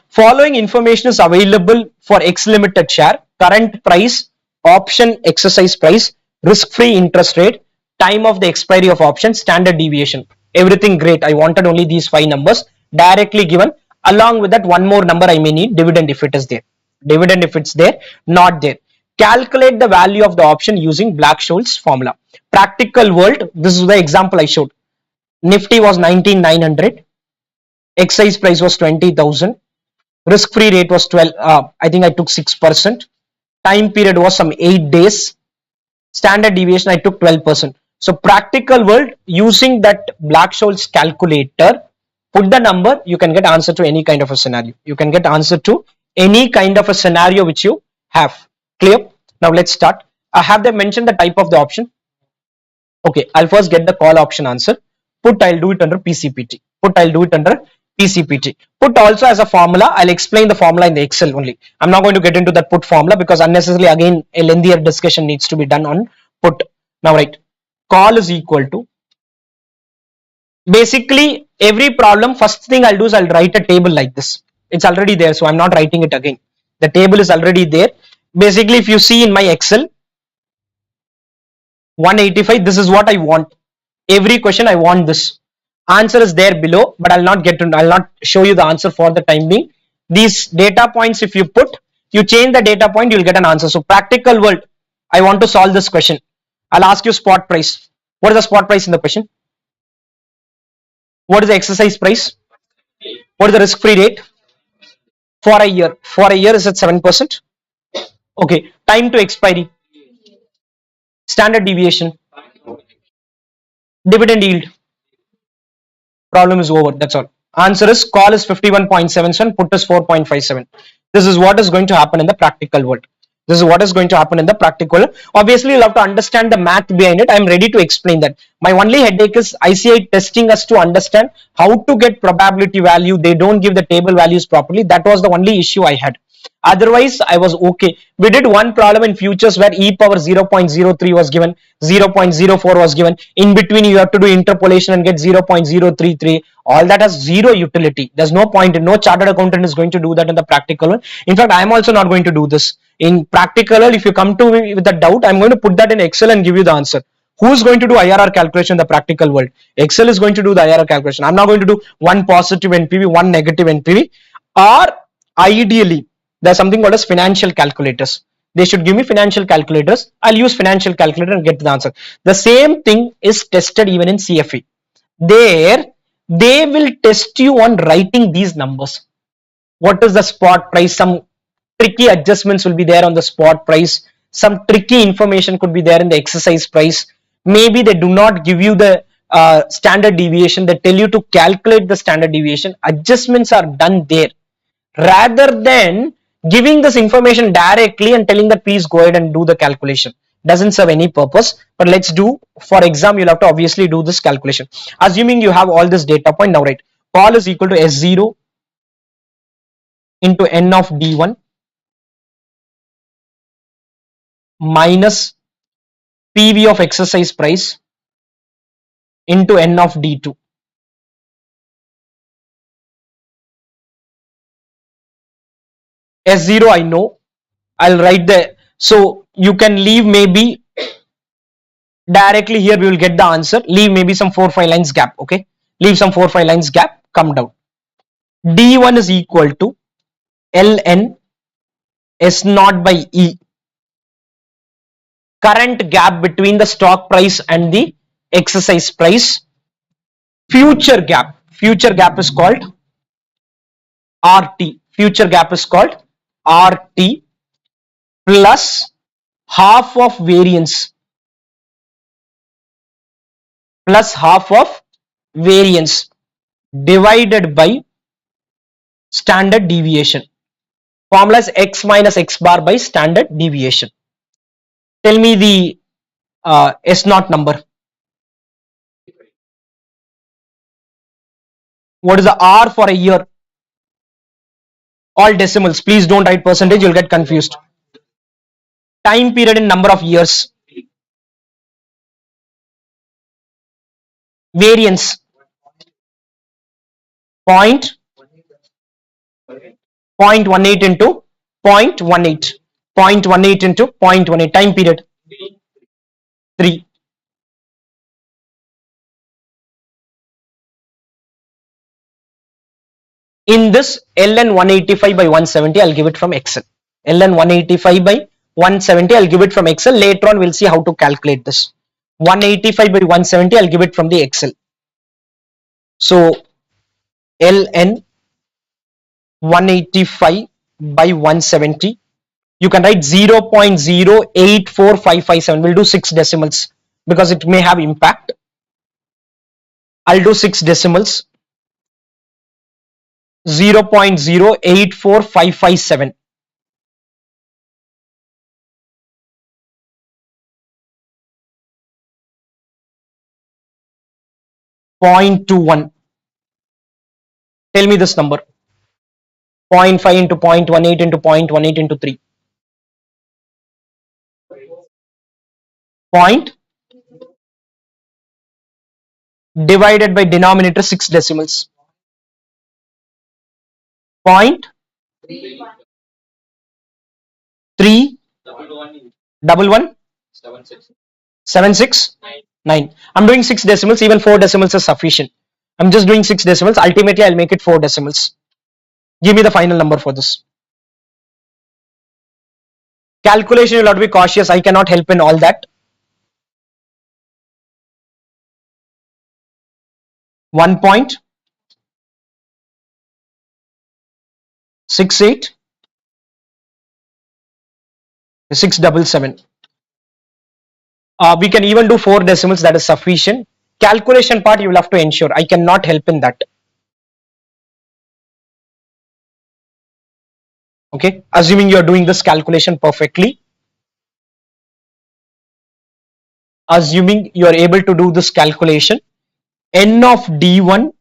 Following information is available for X limited share: current price, option exercise price, risk-free interest rate, time of the expiry of option, standard deviation. Everything great. I wanted only these 5 numbers directly given. Along with that, one more number I may need, dividend if it is there. Dividend if it's there, not there. Calculate the value of the option using Black-Scholes formula. Practical world, this is the example I showed. Nifty was 19,900. Exercise price was 20,000. Risk-free rate was 12. I think I took 6%. Time period was some 8 days. Standard deviation I took 12%. So practical world, using that Black-Scholes calculator, put the number, you can get answer to any kind of a scenario. You can get answer to any kind of a scenario which you have. Clear? Now let's start. Have they mentioned the type of the option? Okay, I'll first get the call option answer. Put, I'll do it under PCPT. Put, I'll do it under PCPT. Put also as a formula, I'll explain the formula in the Excel only. I'm not going to get into that put formula because unnecessarily again a lengthier discussion needs to be done on put. Now right, call is equal to, basically every problem, first thing I'll do is I'll write a table like this. It's already there, so I'm not writing it again. The table is already there. Basically, if you see in my Excel, 185, this is what I want. Every question I want this. Answer is there below, but I'll not show you the answer for the time being. These data points, if you put, you change the data point, you'll get an answer. So practical world, I want to solve this question. I'll ask you spot price. What is the spot price in the question? What is the exercise price? What is the risk-free rate? For a year. For a year is at 7%. Okay. Time to expiry. Standard deviation. Dividend yield. Problem is over. That's all. Answer is call is 51.77, put is 4.57. This is what is going to happen in the practical world. This is what is going to happen in the practical world. Obviously, you'll have to understand the math behind it. I'm ready to explain that. My only headache is ICI testing us to understand how to get probability value. They don't give the table values properly. That was the only issue I had. Otherwise, I was okay. We did one problem in futures where e power 0.03 was given, 0.04 was given. In between, you have to do interpolation and get 0.033. All that has zero utility. There's no point. No chartered accountant is going to do that in the practical world. In fact, I'm also not going to do this. In practical world, if you come to me with a doubt, I'm going to put that in Excel and give you the answer. Who's going to do IRR calculation in the practical world? Excel is going to do the IRR calculation. I'm not going to do one positive NPV, one negative NPV. Or ideally, there's something called as financial calculators. They should give me financial calculators. I'll use financial calculator and get the answer. The same thing is tested even in CFE. There, they will test you on writing these numbers. What is the spot price? Some tricky adjustments will be there on the spot price. Some tricky information could be there in the exercise price. Maybe they do not give you the standard deviation. They tell you to calculate the standard deviation. Adjustments are done there. Rather than giving this information directly and telling that please go ahead and do the calculation, doesn't serve any purpose. But let's do, for exam, you'll have to obviously do this calculation. Assuming you have all this data point, now right, call is equal to S0 into N of D1 minus PV of exercise price into N of D2. S0 I know, I'll write the, so you can leave maybe directly here we will get the answer, leave maybe some 4-5 lines gap. Okay, leave some 4-5 lines gap, come down. D1 is equal to Ln S0 by E, current gap between the stock price and the exercise price. Future gap is called RT, future gap is called RT, plus half of variance, divided by standard deviation. Formula is x minus x bar by standard deviation. Tell me the S0 number. What is the R for a year? All decimals. Please don't write percentage, you'll get confused. Time period in number of years. Variance. 0.18 into 0.18. 0.18 into 0.18. Time period. 3. In this ln 185 by 170, I'll give it from Excel. Ln 185 by 170, I'll give it from Excel. Later on, we'll see how to calculate this. 185 by 170, I'll give it from the Excel. So ln 185 by 170, you can write 0.084557. We'll do 6 decimals because it may have impact. I'll do 6 decimals. 0.084557. 0.21. Tell me this number. 0.5 into 0.18 into 0.18 into 3. Point divided by denominator 6 decimals. Point 3 double 1 7 6 9. I'm doing 6 decimals. Even 4 decimals is sufficient. I'm just doing 6 decimals. Ultimately, I'll make it 4 decimals. Give me the final number for this. Calculation, you'll have to be cautious. I cannot help in all that. 1.68 677. We can even do 4 decimals. That is sufficient. Calculation part you will have to ensure. I cannot help in that. Okay, assuming you are doing this calculation perfectly. Assuming you are able to do this calculation, n of d1,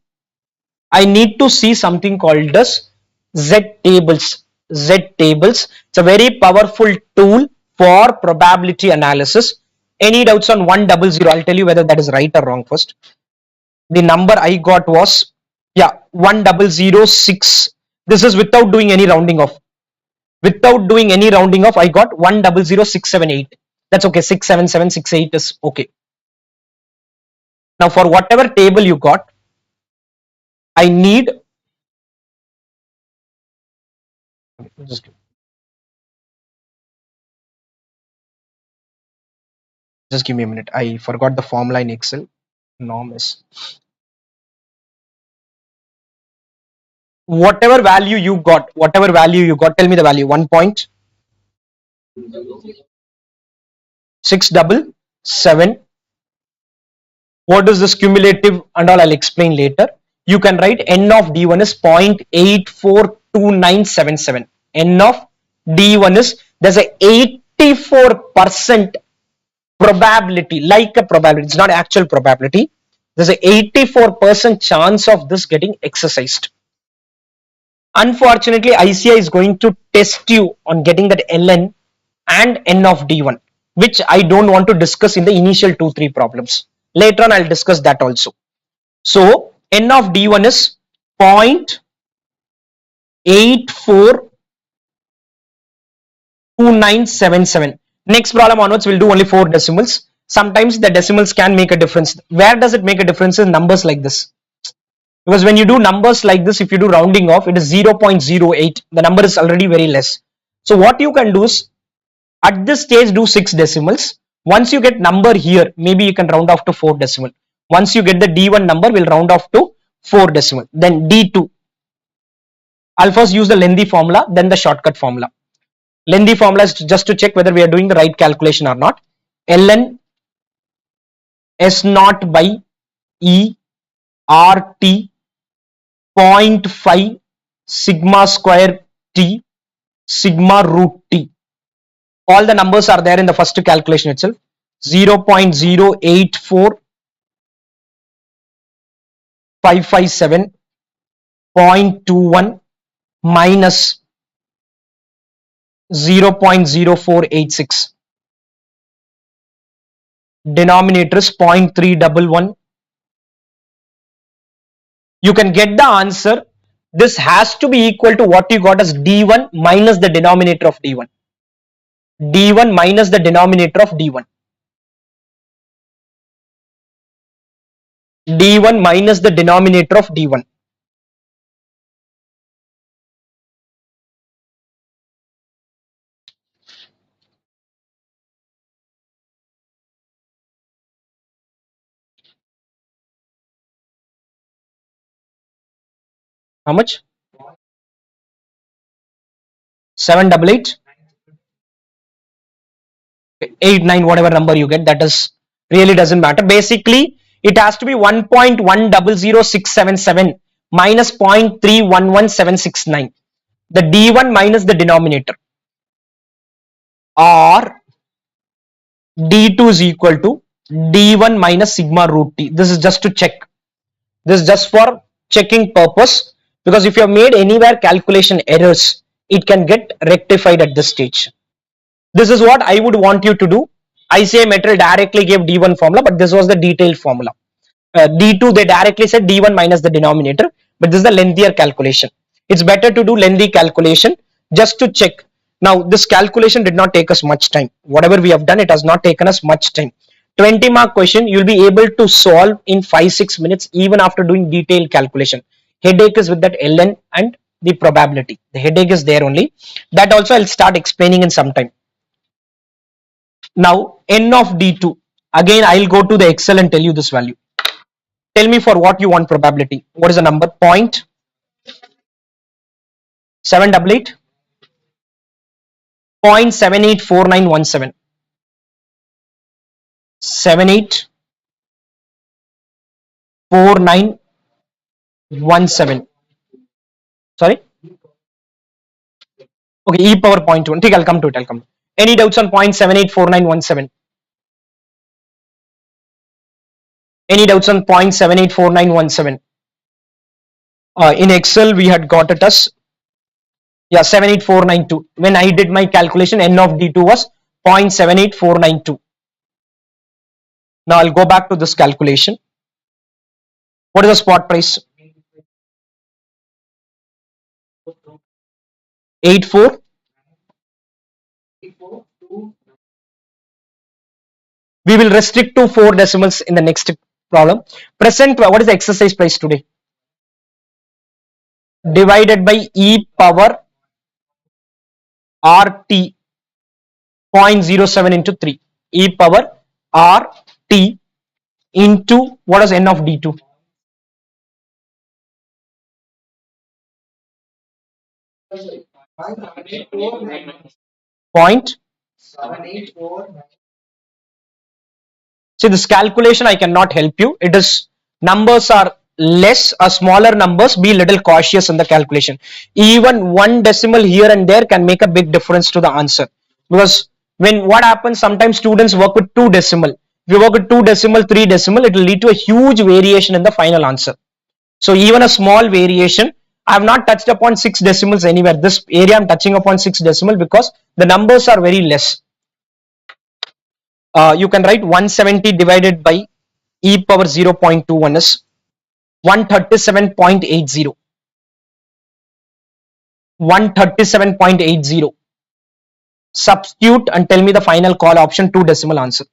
I need to see something called as Z tables. Z tables. It's a very powerful tool for probability analysis. Any doubts on 100? I'll tell you whether that is right or wrong first. The number I got was, yeah, 1006. This is without doing any rounding off. Without doing any rounding off, I got 100678. That's okay. 67768 is okay. Now for whatever table you got, I need just give me a minute. I forgot the formula in Excel. Norm is whatever value you got, tell me the value. 1.677. What is this cumulative and all? I'll explain later. You can write n of d1 is 0.842977. N of d1 is, there's a 84% probability, like a probability, it's not actual probability. There's a 84% chance of this getting exercised. Unfortunately, ICI is going to test you on getting that ln and n of d1, which I don't want to discuss in the initial 2-3 problems. Later on, I'll discuss that also. So, n of d1 is 0.842977. Next problem onwards, we'll do only 4 decimals. Sometimes the decimals can make a difference. Where does it make a difference? In numbers like this. Because when you do numbers like this, if you do rounding off, it is 0.08. The number is already very less. So what you can do is, at this stage, do 6 decimals. Once you get number here, maybe you can round off to 4 decimal. Once you get the D1 number, we'll round off to 4 decimal. Then D2. I'll first use the lengthy formula, then the shortcut formula. Lengthy formula is just to check whether we are doing the right calculation or not. ln S0 by E RT 0.5 sigma square T sigma root T. All the numbers are there in the first calculation itself. 0.084557 0.21 minus 0.0486. Denominator is 0.311. You can get the answer. This has to be equal to what you got as D1 minus the denominator of D1. D1 minus the denominator of D1. D1 minus the denominator of D1. How much? 788, 89, whatever number you get, that is really doesn't matter. Basically, it has to be 1.100677 minus 0.311769. The D1 minus the denominator, or D2 is equal to D1 minus sigma root T. This is just to check. This is just for checking purpose, because if you have made anywhere calculation errors, it can get rectified at this stage. This is what I would want you to do. ICI Metal directly gave D1 formula, but this was the detailed formula. D2, they directly said D1 minus the denominator, but this is the lengthier calculation. It's better to do lengthy calculation just to check. Now, this calculation did not take us much time. Whatever we have done, it has not taken us much time. 20 mark question, you'll be able to solve in 5-6 minutes even after doing detailed calculation. Headache is with that ln and the probability. The headache is there only. That also I'll start explaining in some time. Now, n of d2. Again, I'll go to the Excel and tell you this value. Tell me for what you want probability. What is the number? 0.788, 0.784917, 784917. Sorry. Okay, e power 0.1. Okay, I'll come to it. I'll come to it. Any doubts on 0.784917? Any doubts on 0.784917? In Excel, we had got it as, yeah, 78492. When I did my calculation, n of d2 was 0.78492. Now I'll go back to this calculation. What is the spot price? 84. We will restrict to 4 decimals in the next problem. Present, what is the exercise price today? Divided by e power rt 0.07 into 3. E power rt into, what is n of d2? Point. See, this calculation I cannot help you. It is, numbers are less or smaller numbers, be little cautious in the calculation. Even 1 decimal here and there can make a big difference to the answer, because when what happens, sometimes students work with 2 decimal. If you work with 2 decimal, 3 decimal, it will lead to a huge variation in the final answer. So even a small variation, I have not touched upon 6 decimals anywhere. This area I'm touching upon 6 decimal because the numbers are very less. You can write 170 divided by e power 0.21 is 137.80. 137.80. Substitute and tell me the final call option, 2 decimal answer.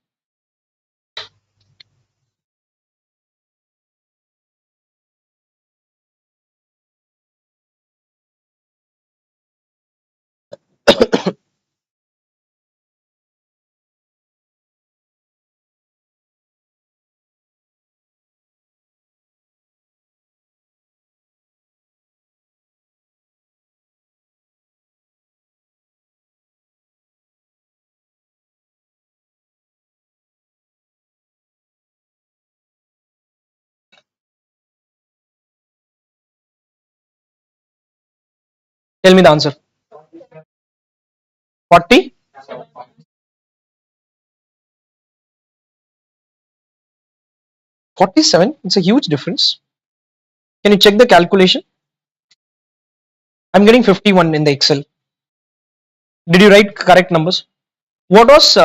Tell me the answer. 40. 47. It's a huge difference. Can you check the calculation? I'm getting 51 in the Excel. Did you write correct numbers? What was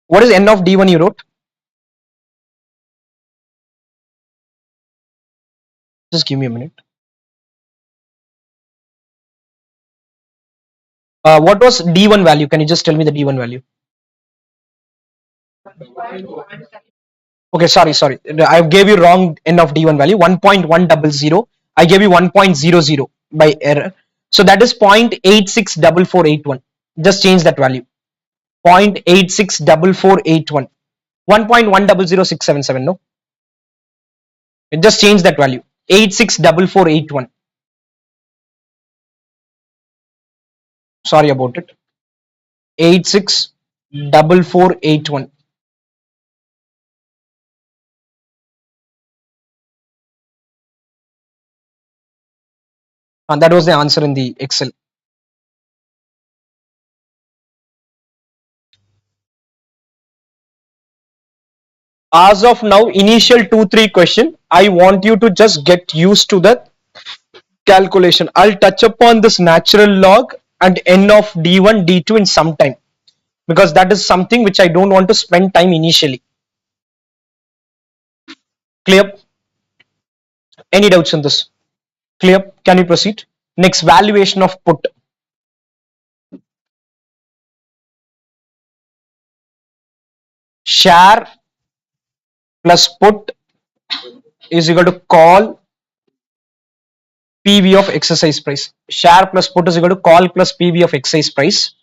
what is n of d1 you wrote? Just give me a minute. What was d1 value? Can you just tell me the d1 value? Okay, sorry. I gave you wrong n of d1 value, 1.100. I gave you 1.00 by error. So that is 0.864481. Just change that value. 0.864481. 1.100677. No, just change that value. 864481. Sorry about it. 864481. And that was the answer in the Excel. As of now, initial 2-3 question, I want you to just get used to the calculation. I'll touch upon this natural log and n of d1, d2 in some time, because that is something which I don't want to spend time initially. Clear? Any doubts on this? Clear? Can we proceed? Next, valuation of put. Share plus put is equal to call PV of exercise price. Share plus put is equal to call plus PV of exercise price.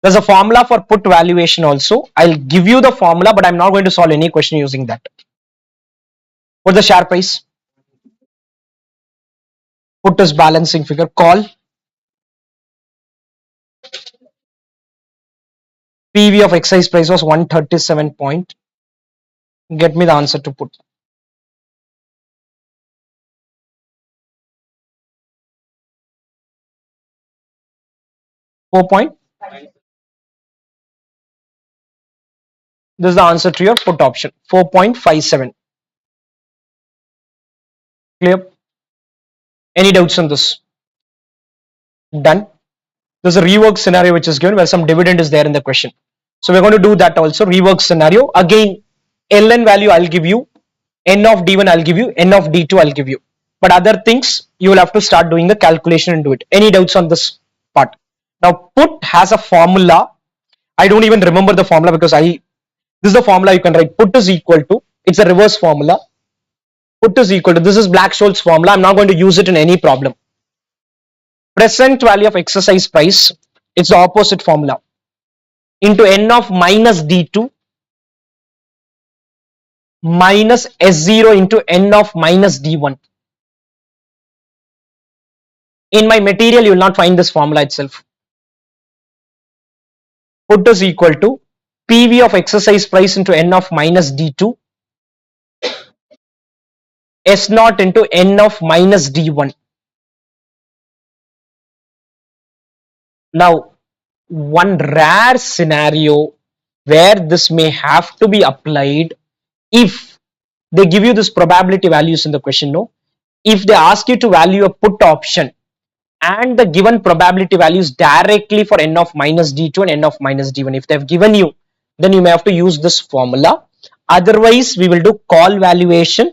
There's a formula for put valuation also. I'll give you the formula, but I'm not going to solve any question using that. What's the share price? Put is balancing figure. Call PV of exercise price was 137 point. Get me the answer to put. 4 point. This is the answer to your put option. 4.57. Clear? Any doubts on this? Done. There's a rework scenario which is given where some dividend is there in the question. So we're going to do that also. Rework scenario. Again, ln value I'll give you. N of d1 I'll give you. N of d2 I'll give you. But other things you will have to start doing the calculation and do it. Any doubts on this part? Now put has a formula. I don't even remember the formula because this is the formula you can write. Put is equal to, it's a reverse formula. Put is equal to, this is Black-Scholes formula. I'm not going to use it in any problem. Present value of exercise price, it's the opposite formula, into n of minus d2 minus s0 into n of minus d1. In my material, you will not find this formula itself. Put is equal to PV of exercise price into n of minus d2 s0 into n of minus d1. Now, one rare scenario where this may have to be applied if they give you this probability values in the question. No, if they ask you to value a put option and the given probability values directly for n of minus d2 and n of minus d1, if they've given you, then you may have to use this formula. Otherwise, we will do call valuation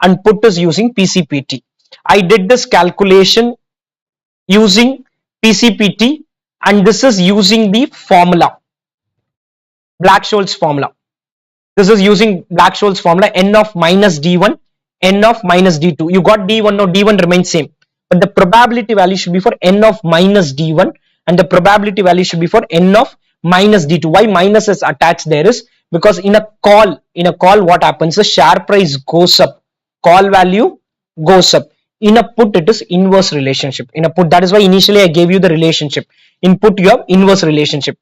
and put is using PCPT. I did this calculation using PCPT, and this is using the formula, Black-Scholes formula. This is using Black-Scholes formula, n of minus d1, n of minus d2. You got d1, no, d1 remains same, but the probability value should be for n of minus d1 and the probability value should be for n of minus d2. Why minus is attached there is because in a call what happens, the share price goes up, call value goes up. In a put, it is inverse relationship. In a put, that is why initially I gave you the relationship. In put, you have inverse relationship.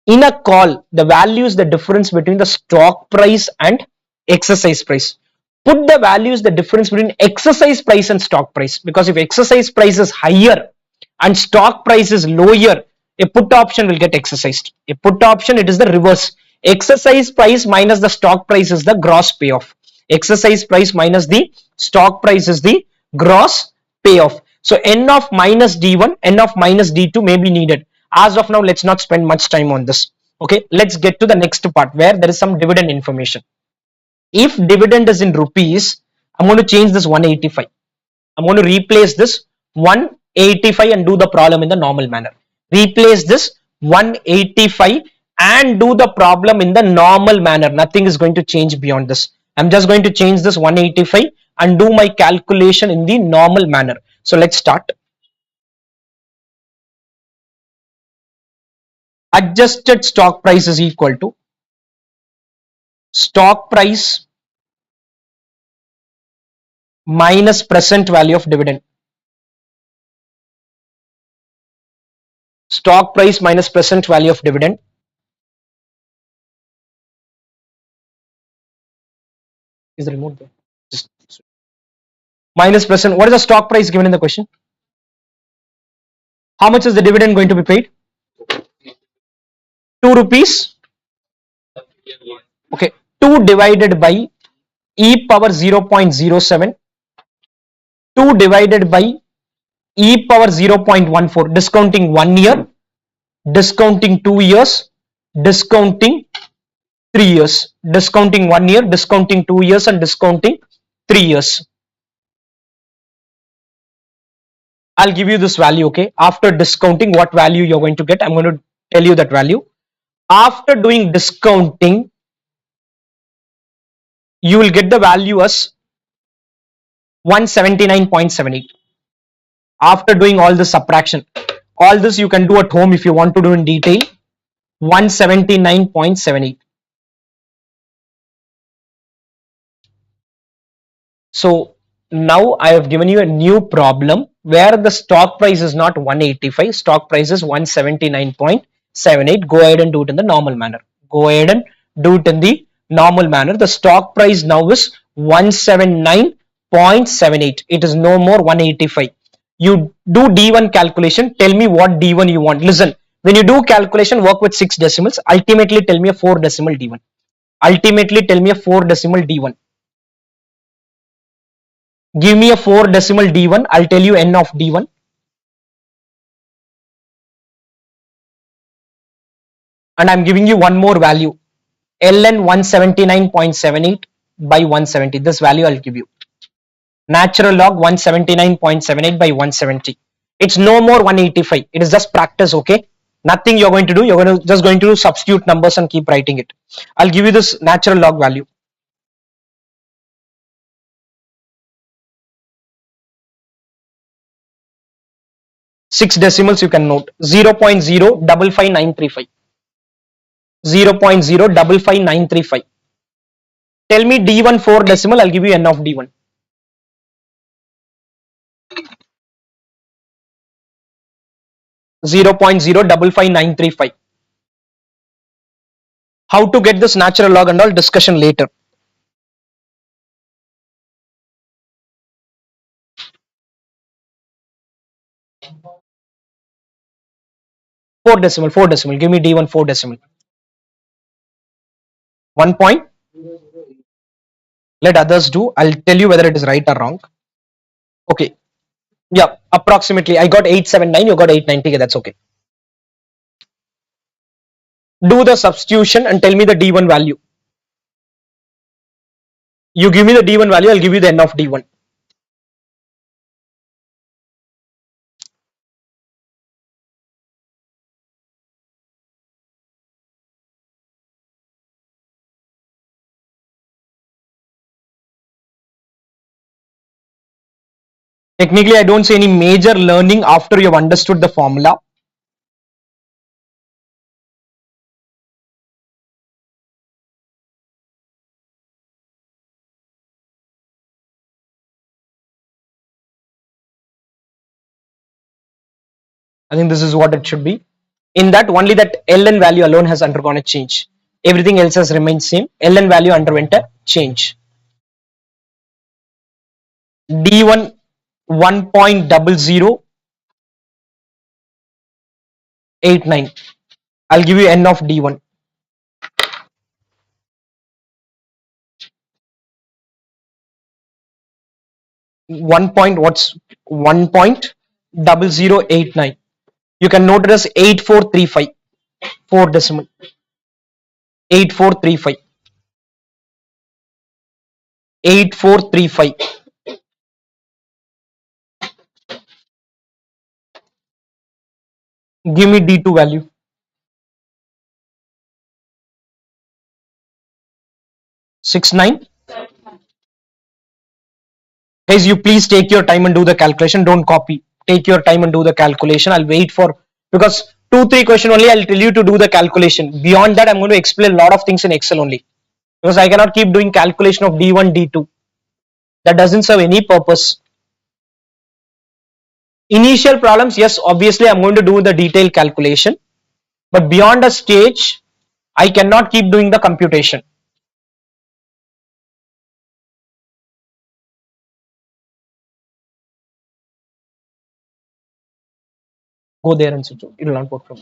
In a call, the value is the difference between the stock price and exercise price. Put the value is the difference between exercise price and stock price, because if exercise price is higher and stock price is lower, a put option will get exercised. A put option, it is the reverse. Exercise price minus the stock price is the gross payoff. Exercise price minus the stock price is the gross payoff. So n of minus d1, n of minus d2 may be needed. As of now, let's not spend much time on this. Okay, let's get to the next part where there is some dividend information. If dividend is in rupees, I'm going to change this 185. I'm going to replace this 185 and do the problem in the normal manner. Replace this 185 and do the problem in the normal manner. Nothing is going to change beyond this. I'm just going to change this 185 and do my calculation in the normal manner. So let's start. Adjusted stock price is equal to stock price minus present value of dividend. Stock price minus present value of dividend is the remote there. Just minus present. What is the stock price given in the question? How much is the dividend going to be paid? 2 rupees. Okay. 2 divided by e power 0.07. 2 divided by e power 0.14. Discounting 1 year. Discounting 2 years. Discounting 3 years. Discounting 1 year. Discounting 2 years and discounting 3 years. I'll give you this value, okay? After discounting, what value you're going to get, I'm going to tell you that value. After doing discounting, you will get the value as 179.78. After doing all the subtraction, all this you can do at home if you want to do in detail. 179.78. So now I have given you a new problem where the stock price is not 185, stock price is 179.78. Go ahead and do it in the normal manner. Go ahead and do it in the normal manner. The stock price now is 179.78. It is no more 185. You do D1 calculation. Tell me what D1 you want. Listen, when you do calculation, work with 6 decimals. Ultimately, tell me a 4 decimal D1. Ultimately, tell me a 4 decimal D1. Give me a 4 decimal D1. I'll tell you N of D1. And I'm giving you one more value. Ln 179.78 by 170. This value I'll give you. Natural log 179.78 by 170. It's no more 185. It is just practice, okay? Nothing you're going to do. You're just going to substitute numbers and keep writing it. I'll give you this natural log value. 6 decimals you can note. 0.055935. 0.055935. Tell me D1 4 decimal, I'll give you N of D1. 0.055935. How to get this natural log and all discussion later. Four decimal. Give me D1 4 decimal. 1 point. Let others do. I'll tell you whether it is right or wrong. Okay. Yeah, approximately. I got 879. You got 890. That's okay. Do the substitution and tell me the D1 value. You give me the D1 value. I'll give you the N of D1. Technically, I don't see any major learning after you have understood the formula. I think this is what it should be. In that, only that ln value alone has undergone a change. Everything else has remained same. Ln value underwent a change. D1 1.0089. I'll give you N of D1. 1.0089. You can note it as 8435. 4 decimal. 8435. 8435. Give me D2 value. 69. Guys, you please take your time and do the calculation. Don't copy. Take your time and do the calculation. I'll wait for, because 2-3 question only I'll tell you to do the calculation. Beyond that, I'm going to explain a lot of things in Excel only, because I cannot keep doing calculation of D1, D2. That doesn't serve any purpose. Initial problems, yes, obviously I'm going to do the detailed calculation, but beyond a stage, I cannot keep doing the computation. Go there and switch. It will not work from.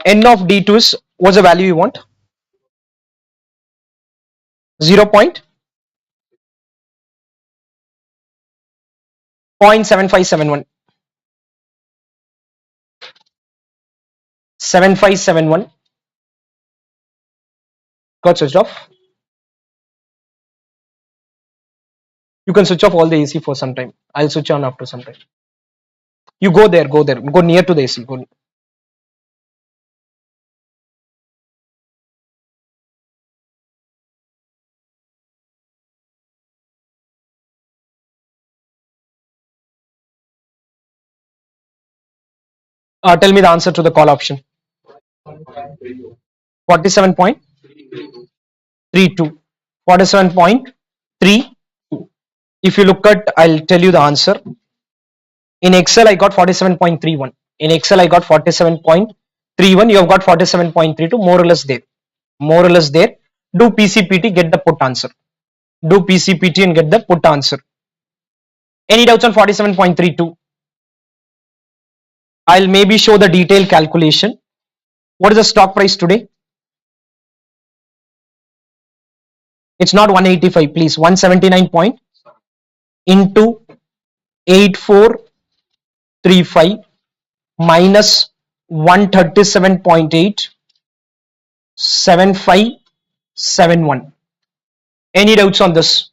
N of D2 is, what's the value you want? 0.7571. 7571 got switched off. You can switch off all the AC for some time. I'll switch on after some time. You go there, go near to the AC. Go. Tell me the answer to the call option. 47.32. 47.32. If you look at, I'll tell you the answer. In Excel, I got 47.31. In Excel, I got 47.31. You have got 47.32, more or less there. More or less there. Do PCPT, get the put answer. Do PCPT and get the put answer. Any doubts on 47.32? I'll maybe show the detailed calculation. What is the stock price today? It's not 185, please. 179 point into 8435 minus 137.8 7571. Any doubts on this?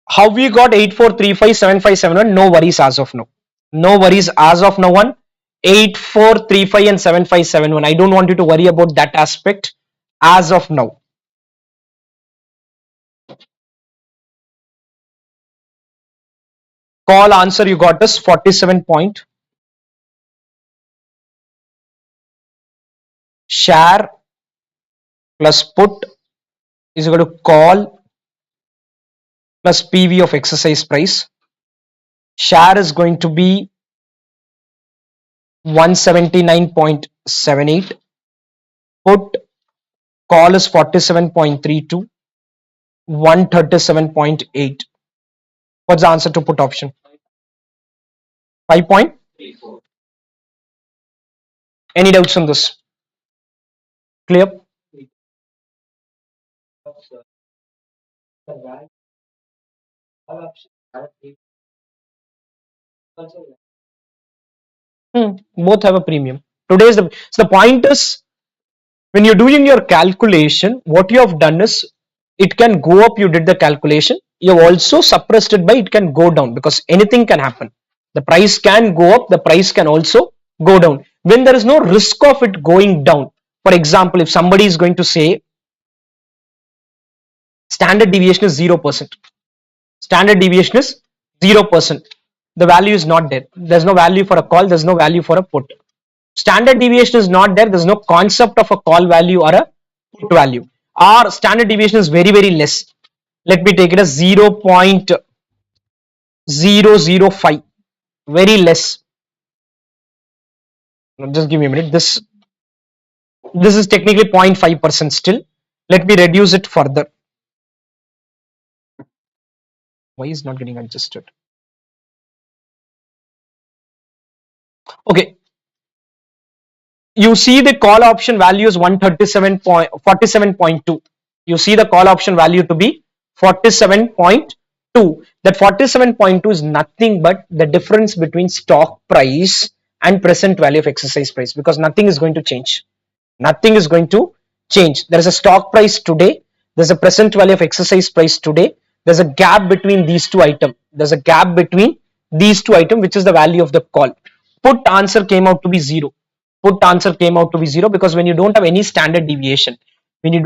How we got 8435 7571? No worries as of now. No worries as of now on 8435 and 7571. I don't want you to worry about that aspect as of now. Call answer you got is 47 point. Share plus put is equal to call plus PV of exercise price. Share is going to be 179.78. Put call is 47.32. 137.8. What's the answer to put option? 5 point. Any doubts on this? Clear? Both have a premium. Today's so the point is, when you're doing your calculation, what you have done is, it can go up, you did the calculation, you have also suppressed it by it can go down, because anything can happen. The price can go up, the price can also go down. When there is no risk of it going down, for example, if somebody is going to say standard deviation is 0%, standard deviation is 0%, the value is not there. There's no value for a call, there's no value for a put. Standard deviation is not there, there's no concept of a call value or a put value. Our standard deviation is very, very less. Let me take it as 0.005, very less. Just give me a minute. This is technically 0.5% still. Let me reduce it further. Why is not getting adjusted? Okay. You see the call option value is 137.47.2. You see the call option value to be 47.2. That 47.2 is nothing but the difference between stock price and present value of exercise price, because nothing is going to change. Nothing is going to change. There is a stock price today, there's a present value of exercise price today, there's a gap between these two items. There's a gap between these two items, which is the value of the call. Put answer came out to be 0. Put answer came out to be 0 because when you don't have any standard deviation, then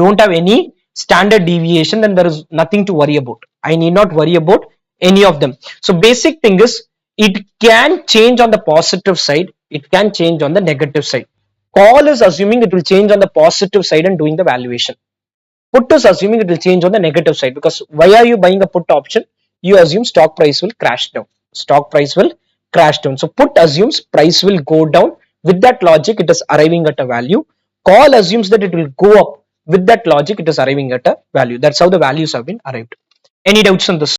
there is nothing to worry about. I need not worry about any of them. So basic thing is, it can change on the positive side, it can change on the negative side. Call is assuming it will change on the positive side and doing the valuation. Put is assuming it will change on the negative side, because why are you buying a put option? You assume stock price will crash down. Stock price will crash down. So put assumes price will go down. With that logic, it is arriving at a value. Call assumes that it will go up. With that logic, it is arriving at a value. That's how the values have been arrived. Any doubts on this?